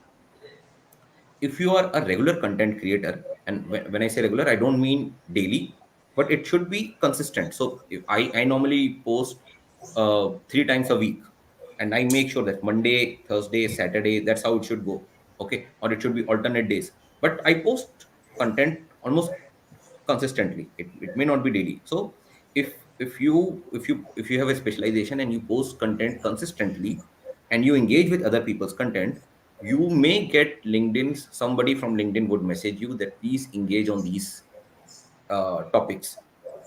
if you are a regular content creator, and when I say regular, I don't mean daily, but it should be consistent. So if I normally post 3 times a week, and I make sure that Monday, Thursday, Saturday, that's how it should go. Okay, or it should be alternate days, but I post content almost consistently. It may not be daily. So if you have a specialization and you post content consistently, and you engage with other people's content, You may get LinkedIn, somebody from LinkedIn would message you that please engage on these topics.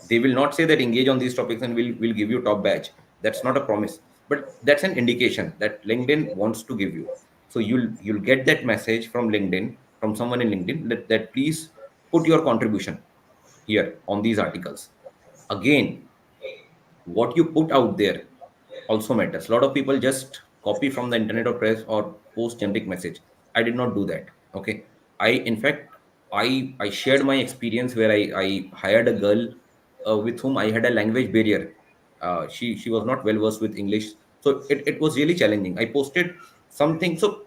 They will not say that engage on these topics and will give you top badge. That's not a promise, but that's an indication that LinkedIn wants to give you. So you'll get that message from LinkedIn, from someone in LinkedIn, that please put your contribution here on these articles. Again, what you put out there also matters. A lot of people just copy from the internet or press or post generic message. I did not do that. Okay. I in fact I shared my experience where I hired a girl with whom I had a language barrier. She was not well versed with English, so it was really challenging. I posted something. So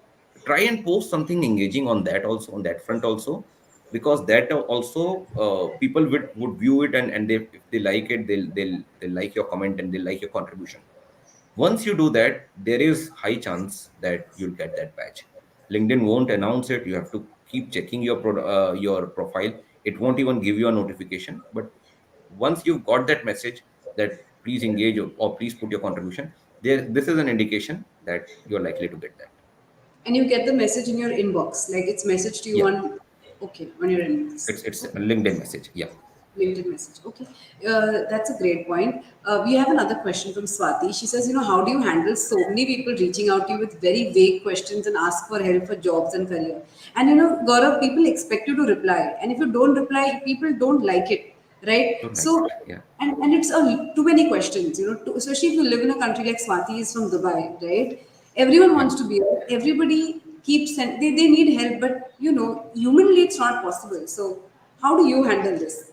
try and post something engaging on that also, on that front also, because that also people would view it, and they, if they like it, they'll like your comment and they'll like your contribution. Once you do that, there is high chance that you'll get that badge. LinkedIn won't announce it. You have to keep checking your profile. It won't even give you a notification. But once you've got that message that please engage or please put your contribution, there this is an indication that you're likely to get that. And you get the message in your inbox, like it's messaged to you Yeah, on, okay, on your inbox. it's a Okay. LinkedIn message. Yeah, LinkedIn message. Okay, that's a great point. We have another question from Swati. She says, how do you handle so many people reaching out to you with very vague questions and ask for help for jobs and career? And Gaurav, people expect you to reply, and if you don't reply, people don't like it, right? don't like So, it. Yeah, and it's too many questions, especially if you live in a country like Swati is from Dubai, right? Everyone yeah. wants to be there. Everybody keeps they need help, but humanly it's not possible. So, how do you handle this?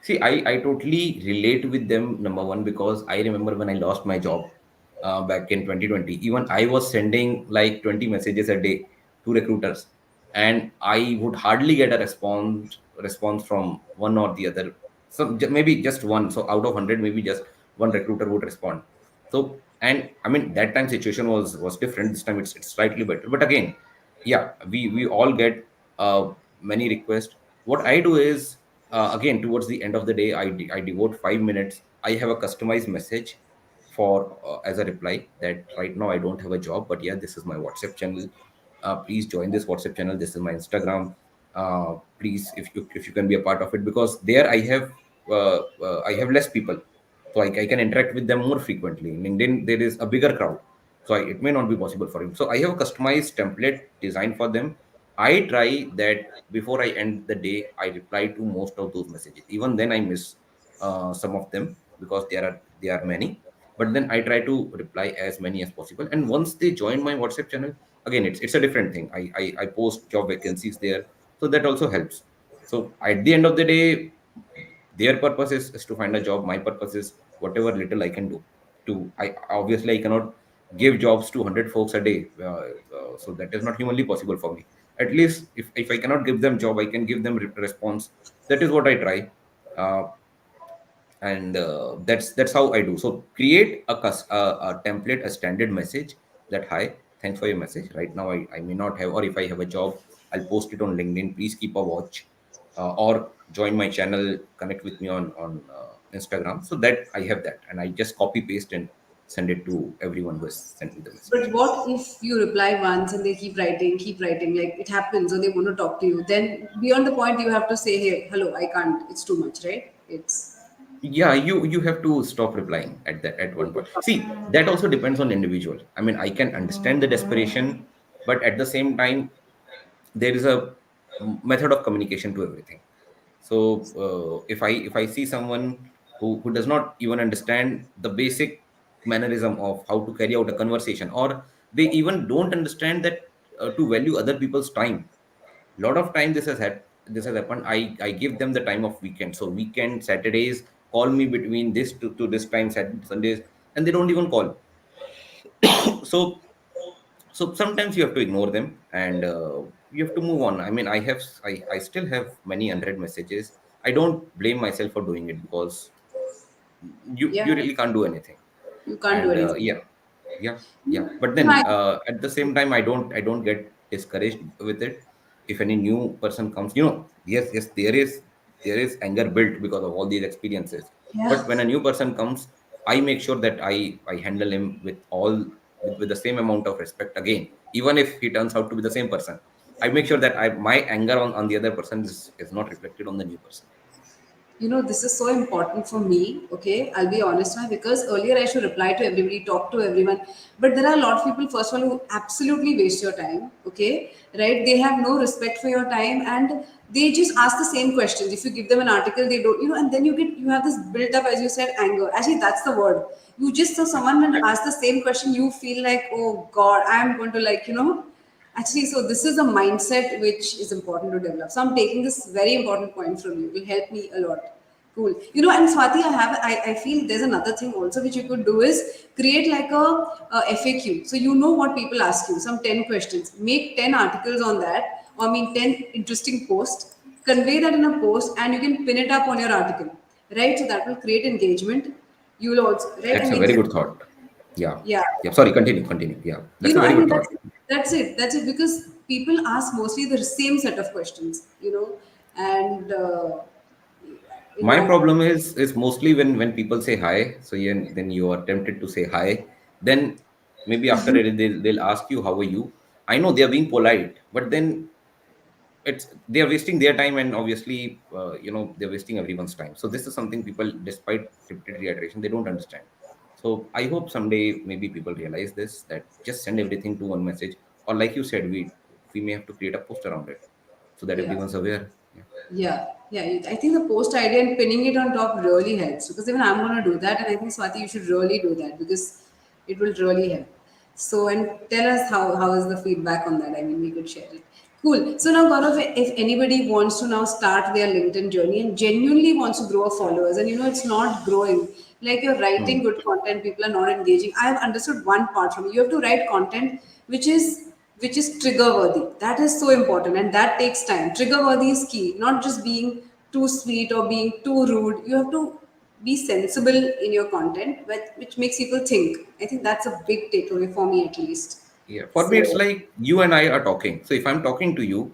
See, I totally relate with them, number one, because I remember when I lost my job back in 2020, even I was sending like 20 messages a day to recruiters, and I would hardly get a response from one or the other. So maybe just one. So out of 100, maybe just one recruiter would respond. So, and I mean, that time situation was different. This time it's slightly better. But again, yeah, we all get many requests. What I do is, again, towards the end of the day, I devote 5 minutes. I have a customized message for as a reply that right now I don't have a job, but yeah, this is my WhatsApp channel. Please join this WhatsApp channel. This is my Instagram. Please, if you can be a part of it, because there I have less people, so I can interact with them more frequently. In LinkedIn, there is a bigger crowd, so it may not be possible for him. So I have a customized template designed for them. I try that before I end the day, I reply to most of those messages. Even then, I miss some of them because there are many. But then I try to reply as many as possible. And once they join my WhatsApp channel, again, it's a different thing. I post job vacancies there, so that also helps. So at the end of the day, their purpose is to find a job. My purpose is whatever little I can do. To I obviously I cannot give jobs to 100 folks a day, so that is not humanly possible for me. At least if I cannot give them job, I can give them response. That is what I try. And that's how I do. So create a template, a standard message that, hi, thanks for your message. Right now I may not have, or if I have a job, I'll post it on LinkedIn. Please keep a watch, or join my channel, connect with me on Instagram. So that I have that, and I just copy paste and send it to everyone who has sent me the But message. what if you reply once and they keep writing, like it happens, or they want to talk to you? Then beyond the point, you have to say, "Hey, hello, I can't. It's too much, right? It's Yeah, you have to stop replying at that at one point. See, that also depends on individual. I mean, I can understand the desperation, but at the same time, there is a method of communication to everything. So if I see someone who does not even understand the basic mannerism of how to carry out a conversation, or they even don't understand that to value other people's time. A lot of time this has happened. I give them the time of weekend. So weekend, Saturdays, call me between this to this time, Saturday, Sundays, and they don't even call. So sometimes you have to ignore them, and you have to move on. I mean, I still have many unread messages. I don't blame myself for doing it, because you yeah, really can't do anything. you can't do And anything." yeah, yeah, yeah. But Right. then at the same time, I don't get discouraged with it. If any new person comes, yes, there is anger built because of all these experiences. Yeah. But when a new person comes, I make sure that I handle him with all with the same amount of respect again, even if he turns out to be the same person. I make sure that my anger on the other person is not reflected on the new person. This is so important for me. Okay, I'll be honest now, because earlier I should reply to everybody, talk to everyone, but there are a lot of people, first of all, who absolutely waste your time. Okay, right? They have no respect for your time, and they just ask the same questions. If you give them an article, they don't, and then you have this built up, as you said, anger. Actually, that's the word. You just saw someone and ask the same question, you feel like, oh god, I'm going to, like, actually, so this is a mindset which is important to develop. So I'm taking this very important point from you. It will help me a lot. Cool. And Swati, I feel there's another thing also which you could do is create like a FAQ. So you know what people ask you, some 10 questions. Make 10 articles on that, or I mean 10 interesting posts. Convey that in a post, and you can pin it up on your article. Right? So that will create engagement. You will also, right? I That's a mean, very good thought. Yeah. yeah. Yeah. Sorry, continue. Yeah. That's a very I good mean, thought. that's it. That's it. Because people ask mostly the same set of questions, and My I problem is mostly when people say hi, so then you are tempted to say hi. Then maybe after it, they'll ask you, how are you? I know they are being polite, but then they are wasting their time, and obviously they're wasting everyone's time. So this is something people, despite repeated reiteration, they don't understand. So I hope someday maybe people realize this, that just send everything to one message, or like you said, we may have to create a post around it so that yeah. everyone's aware. Yeah. Yeah. I think the post idea and pinning it on top really helps, because even I'm going to do that, and I think Swati, you should really do that because it will really help. So, and tell us how is the feedback on that. I mean, we could share it. Cool. So now, Gaurav, if anybody wants to now start their LinkedIn journey and genuinely wants to grow a followers, and it's not growing, like you're writing Hmm. good content, people are not engaging. I have understood one part from you. You have to write content which is trigger worthy. That is so important, and that takes time. Trigger worthy is key, not just being too sweet or being too rude. You have to be sensible in your content, which makes people think. I think that's a big takeaway for me, at least. Yeah, for me, it's So like you and I are talking. So if I'm talking to you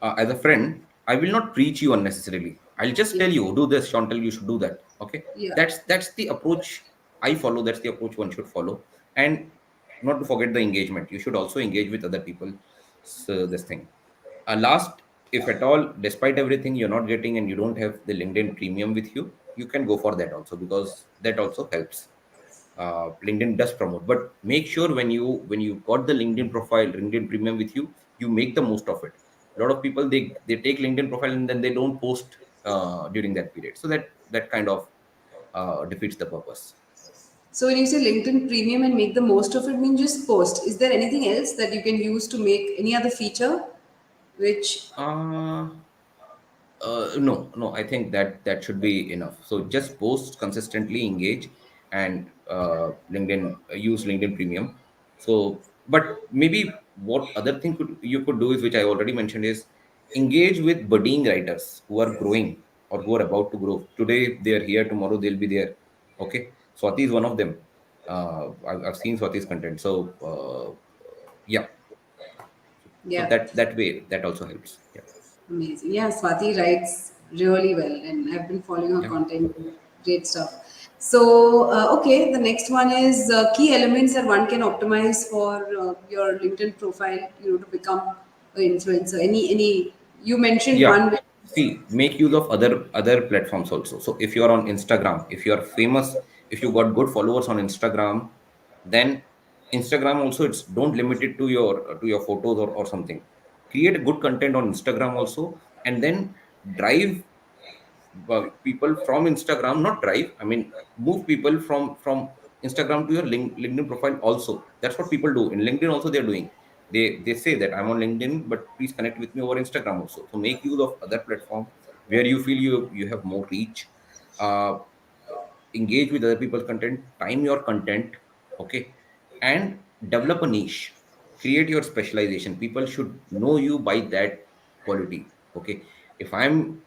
as a friend, I will not preach you unnecessarily. I'll just yeah, tell you, do this, Chantal, you should do that. Okay, yeah, that's the approach I follow. That's the approach one should follow, and not to forget the engagement. You should also engage with other people. So this thing. Last, if at all, despite everything, you're not getting and you don't have the LinkedIn Premium with you, you can go for that also, because that also helps. LinkedIn does promote, but make sure when you got the LinkedIn profile, LinkedIn Premium with you, you make the most of it. A lot of people, they take LinkedIn profile and then they don't post during that period, so that kind of defeats the purpose. so when you say LinkedIn Premium and make the most of it, mean just post. Is there anything else that you can use to make any other feature which Uh, no, no, I think that should be enough. So just post consistently, engage, and LinkedIn, use LinkedIn Premium. So, but maybe what other thing you could do is, which I already mentioned, is engage with budding writers who are growing or who are about to grow. Today they are here, tomorrow they'll be there. Okay, Swati is one of them. I've seen Swati's content. So yeah, so yeah. that way that also helps. Yeah, Amazing. Yeah, Swati writes really well, and I've been following her yeah. content. Great stuff. So, okay, the next one is key elements that one can optimize for your LinkedIn profile, to become an influencer. Any you mentioned Yeah. one. Which is, See, make use of other platforms also. So if you are on Instagram, if you are famous, if you got good followers on Instagram, then Instagram also, it's don't limit it to your photos or something. Create a good content on Instagram also, and then drive people from Instagram, not drive. I mean, move people from Instagram to your LinkedIn profile also. That's what people do in LinkedIn. Also, they're doing. They say that I'm on LinkedIn, but please connect with me over Instagram also. So make use of other platform where you feel you have more reach. Uh, Engage with other people's content. Time your content, okay, and develop a niche. Create your specialization. People should know you by that quality. Okay, if I'm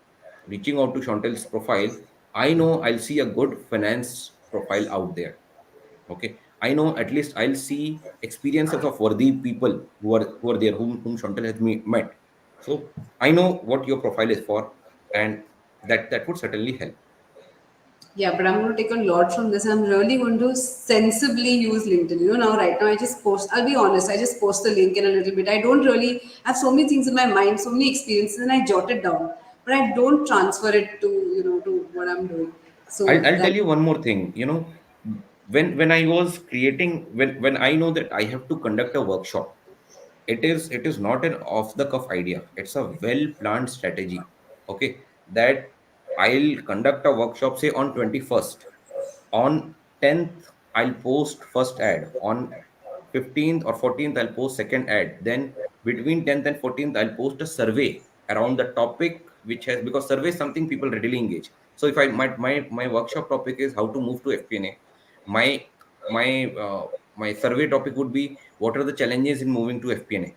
reaching out to Chantel's profile, I know I'll see a good finance profile out there. Okay, I know at least I'll see experiences of worthy people who are there, whom Chantel has met. So I know what your profile is for, and that would certainly help. Yeah, but I'm going to take a lot from this. I'm really going to sensibly use LinkedIn. Now, right now, I just post, I'll be honest, I just post the link in a little bit. I don't really I have so many things in my mind, so many experiences, and I jot it down. But I don't transfer it to what I'm doing. So I'll tell that, you one more thing. When I was creating, when I know that I have to conduct a workshop, it is not an off the cuff idea. It's a well planned strategy. Okay, that I'll conduct a workshop say on 21st. On 10th, I'll post first ad. On 15th or 14th, I'll post second ad. Then between 10th and 14th, I'll post a survey around the topic which has, because survey is something people readily engage. So if my workshop topic is how to move to FP&A, my my survey topic would be what are the challenges in moving to FP&A.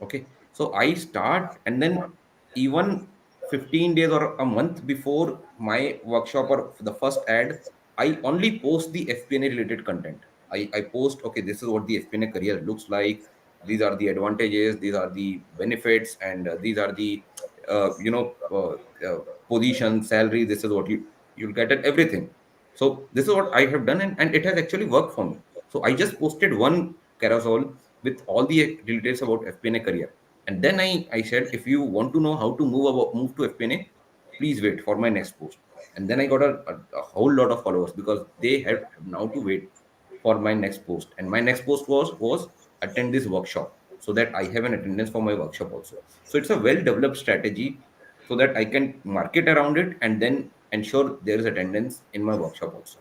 Okay, so I start, and then even 15 days or a month before my workshop or the first ad, I only post the FP&A related content. I post, okay, this is what the FP&A career looks like. These are the advantages, these are the benefits, and these are the position, salary. This is what you'll get at everything. So this is what I have done, and it has actually worked for me. So I just posted one carousel with all the details about FP&A career. And then I said, if you want to know how to move to FP&A, please wait for my next post. And then I got a whole lot of followers because they have now to wait for my next post. And my next post was attend this workshop so that I have an attendance for my workshop also. So it's a well developed strategy so that I can market around it and then ensure there is attendance in my workshop also.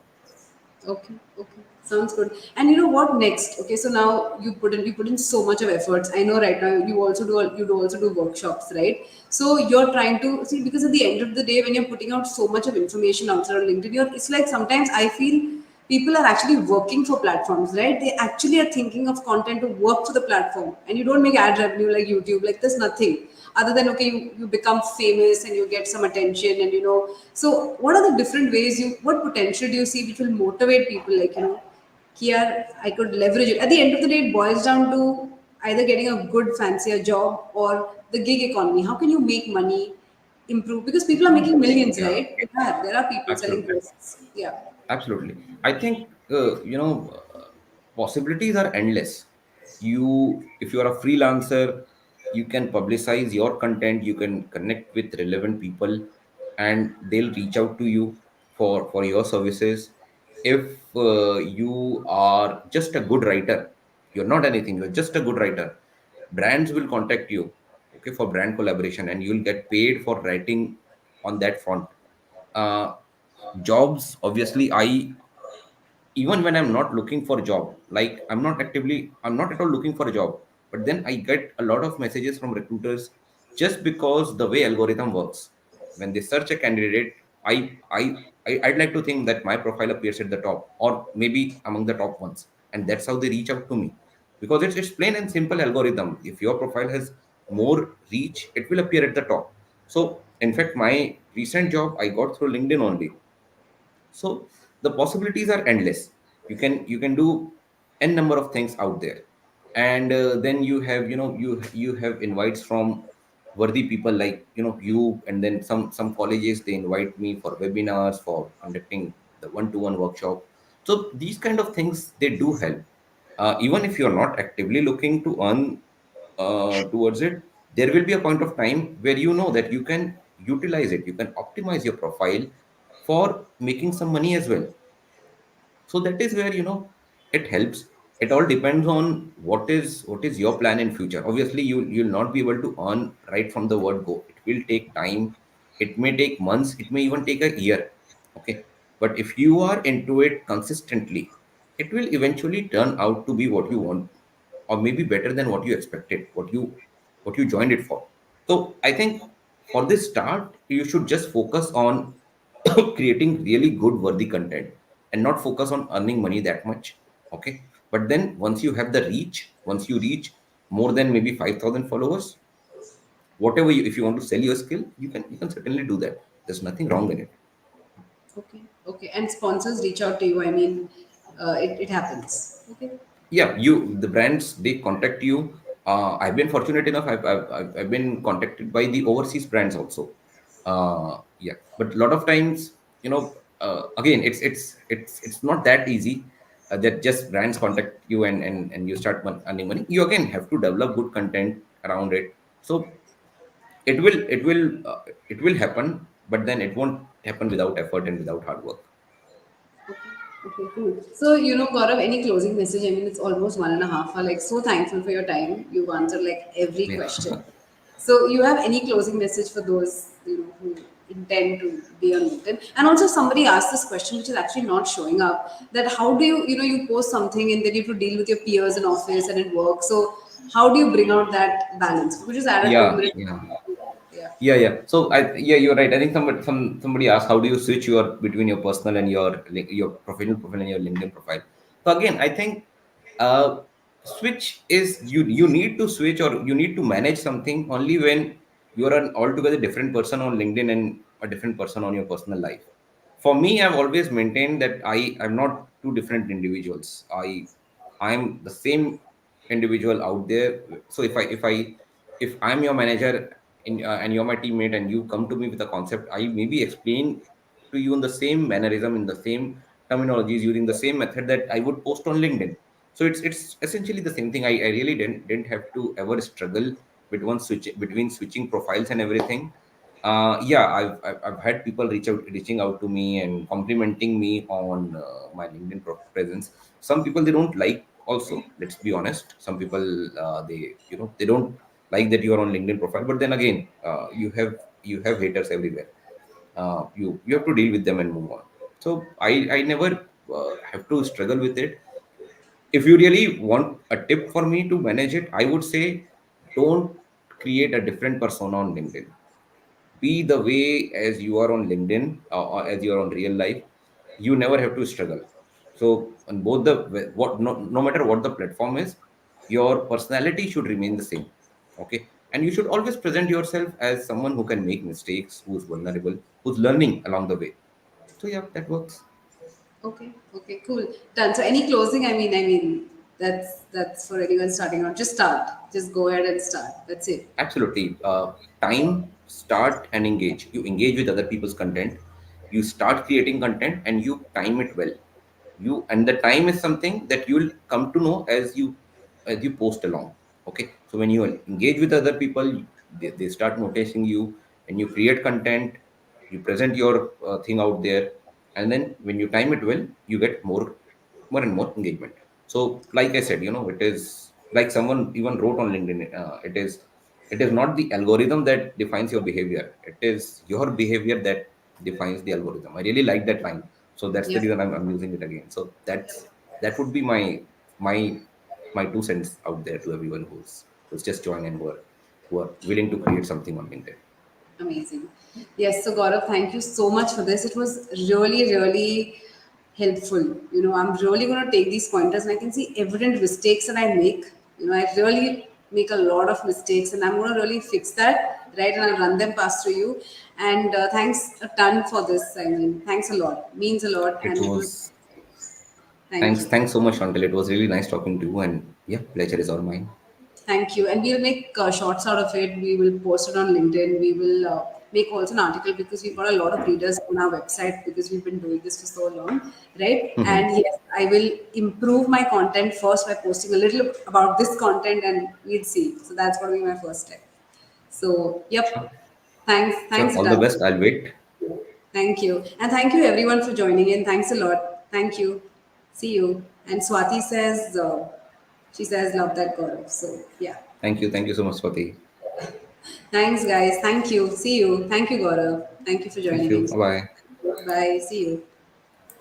okay, okay, sounds good. And you know what next? Okay, so now you put in so much of efforts. I know right now you do also do workshops, right? So you're trying to see, because at the end of the day, when you're putting out so much of information outside on LinkedIn, it's like sometimes I feel people are actually working for platforms, right? They actually are thinking of content to work for the platform, and you don't make ad revenue like YouTube. Like there's nothing other than, okay, you become famous and you get some attention, and so what are the different ways what potential do you see which will motivate people, like, here I could leverage it. At the end of the day, it boils down to either getting a good fancier job or the gig economy. How can you make money improve, because people are making millions, Yeah, right? There are people selling absolutely. courses. Yeah. Absolutely. I think possibilities are endless. If you are a freelancer, you can publicize your content. You can connect with relevant people, and they'll reach out to you for your services. If you are just a good writer, you're not anything. You're just a good writer. Brands will contact you, okay, for brand collaboration, and you'll get paid for writing on that front. Uh, Jobs, obviously, I even when I'm not looking for a job, like I'm not at all looking for a job, but then I get a lot of messages from recruiters just because the way algorithm works. When they search a candidate, I'd like to think that my profile appears at the top or maybe among the top ones, and that's how they reach out to me, because it's plain and simple algorithm. If your profile has more reach, it will appear at the top. So in fact, my recent job I got through LinkedIn only. So the possibilities are endless. You can do n number of things out there. And then you have, you have invites from worthy people, like you, and then some colleges, they invite me for webinars, for conducting the one-to-one workshop. So these kind of things, they do help. Even if you're not actively looking to earn towards it, there will be a point of time where you know that you can utilize it, you can optimize your profile for making some money as well. So that is where it helps. It all depends on what is your plan in future. Obviously, you'll not be able to earn right from the word go. It will take time. It may take months, it may even take a year. Okay, but if you are into it consistently, it will eventually turn out to be what you want, or maybe better than what you expected, what you joined it for. So I think for this start, you should just focus on creating really good, worthy content and not focus on earning money that much. Okay. But then once you have the reach, once you reach more than maybe 5,000 followers, whatever if you want to sell your skill, you can certainly do that. There's nothing wrong in it. Okay, okay. And sponsors reach out to you. I mean, it happens. Okay. Yeah, the brands, they contact you. I've been fortunate enough, I've been contacted by the overseas brands also. Yeah, but a lot of times, again, it's not that easy that just brands contact you and you start earning money. You again have to develop good content around it. So it will happen, but then it won't happen without effort and without hard work. Okay. Okay, cool. So, Gaurav, any closing message? I mean, it's almost 1.5 hours. Like, so thankful for your time. You've answered like every Yeah. question. So, you have any closing message for those, who intend to be on LinkedIn? And also, somebody asked this question, which is actually not showing up. That how do you, you post something and then you have to deal with your peers in office and in work. So, how do you bring out that balance? Could you just add a two Yeah, minute? yeah. Yeah. Yeah. So yeah, you're right. I think somebody asked, how do you switch your between your personal and your professional profile and your LinkedIn profile? So again, I think uh, switch is, you need to switch, or you need to manage something only when you are an altogether different person on LinkedIn and a different person on your personal life. For me, I've always maintained that I'm not two different individuals. I'm the same individual out there. So if I'm your manager and you're my teammate and you come to me with a concept, I maybe explain to you in the same mannerism, in the same terminologies, using the same method that I would post on LinkedIn. So it's essentially the same thing. I really didn't have to ever struggle between switching profiles and everything. Yeah, I've had people reaching out to me and complimenting me on my LinkedIn presence. Some people they don't like also. Let's be honest. Some people they don't like that you are on LinkedIn profile. But then again, you have haters everywhere. You have to deal with them and move on. So I never have to struggle with it. If you really want a tip for me to manage it, I would say don't create a different persona on LinkedIn. Be the way as you are on LinkedIn, or as you are on real life. You never have to struggle. So on both the what no matter what the platform is, your personality should remain the same. Okay, and you should always present yourself as someone who can make mistakes, who's vulnerable, who's learning along the way. So yeah, that works. Okay, okay, cool. Done. So any closing? I mean, that's for anyone starting out. Just start. Just go ahead and start. That's it. Absolutely. Time, start and engage. You engage with other people's content. You start creating content and you time it well. And the time is something that you'll come to know as you post along. Okay. So when you engage with other people, they start noticing you, and you create content, you present your thing out there, and then when you time it well, you get more and more engagement. So, like I said, it is like someone even wrote on LinkedIn. It is not the algorithm that defines your behavior. It is your behavior that defines the algorithm. I really like that line. So that's the Yep. reason I'm using it again. So that would be my my 2 cents out there to everyone who's just joined and who are willing to create something on LinkedIn. Amazing. Yes. So Gaurav, thank you so much for this. It was really, really helpful. I'm really going to take these pointers, and I can see evident mistakes that I make. I really make a lot of mistakes, and I'm going to really fix that, right? And I'll run them past through you. And thanks a ton for this. I mean, thanks a lot. Means a lot, It and it was. was Thank thanks you. thanks so much, Uncle. It was really nice talking to you, and yeah, pleasure is all mine. Thank you. And we'll make shorts out of it. We will post it on LinkedIn. We will make also an article because we've got a lot of readers on our website because we've been doing this for so long, right? And yes, I will improve my content first by posting a little about this content and we'll see. So that's going to be my first step. So, Sure. yep. Thanks. Sure. Thanks, All the Dan. best. I'll wait. Thank you. And thank you everyone for joining in. Thanks a lot. Thank you. See you. And Swati says, she says, love that Gaurav. So, yeah. Thank you. Thank you so much, Swati. Thanks, guys. Thank you. See you. Thank you, Gaurav. Thank you for Thank joining you. in. Bye bye. Bye. See you.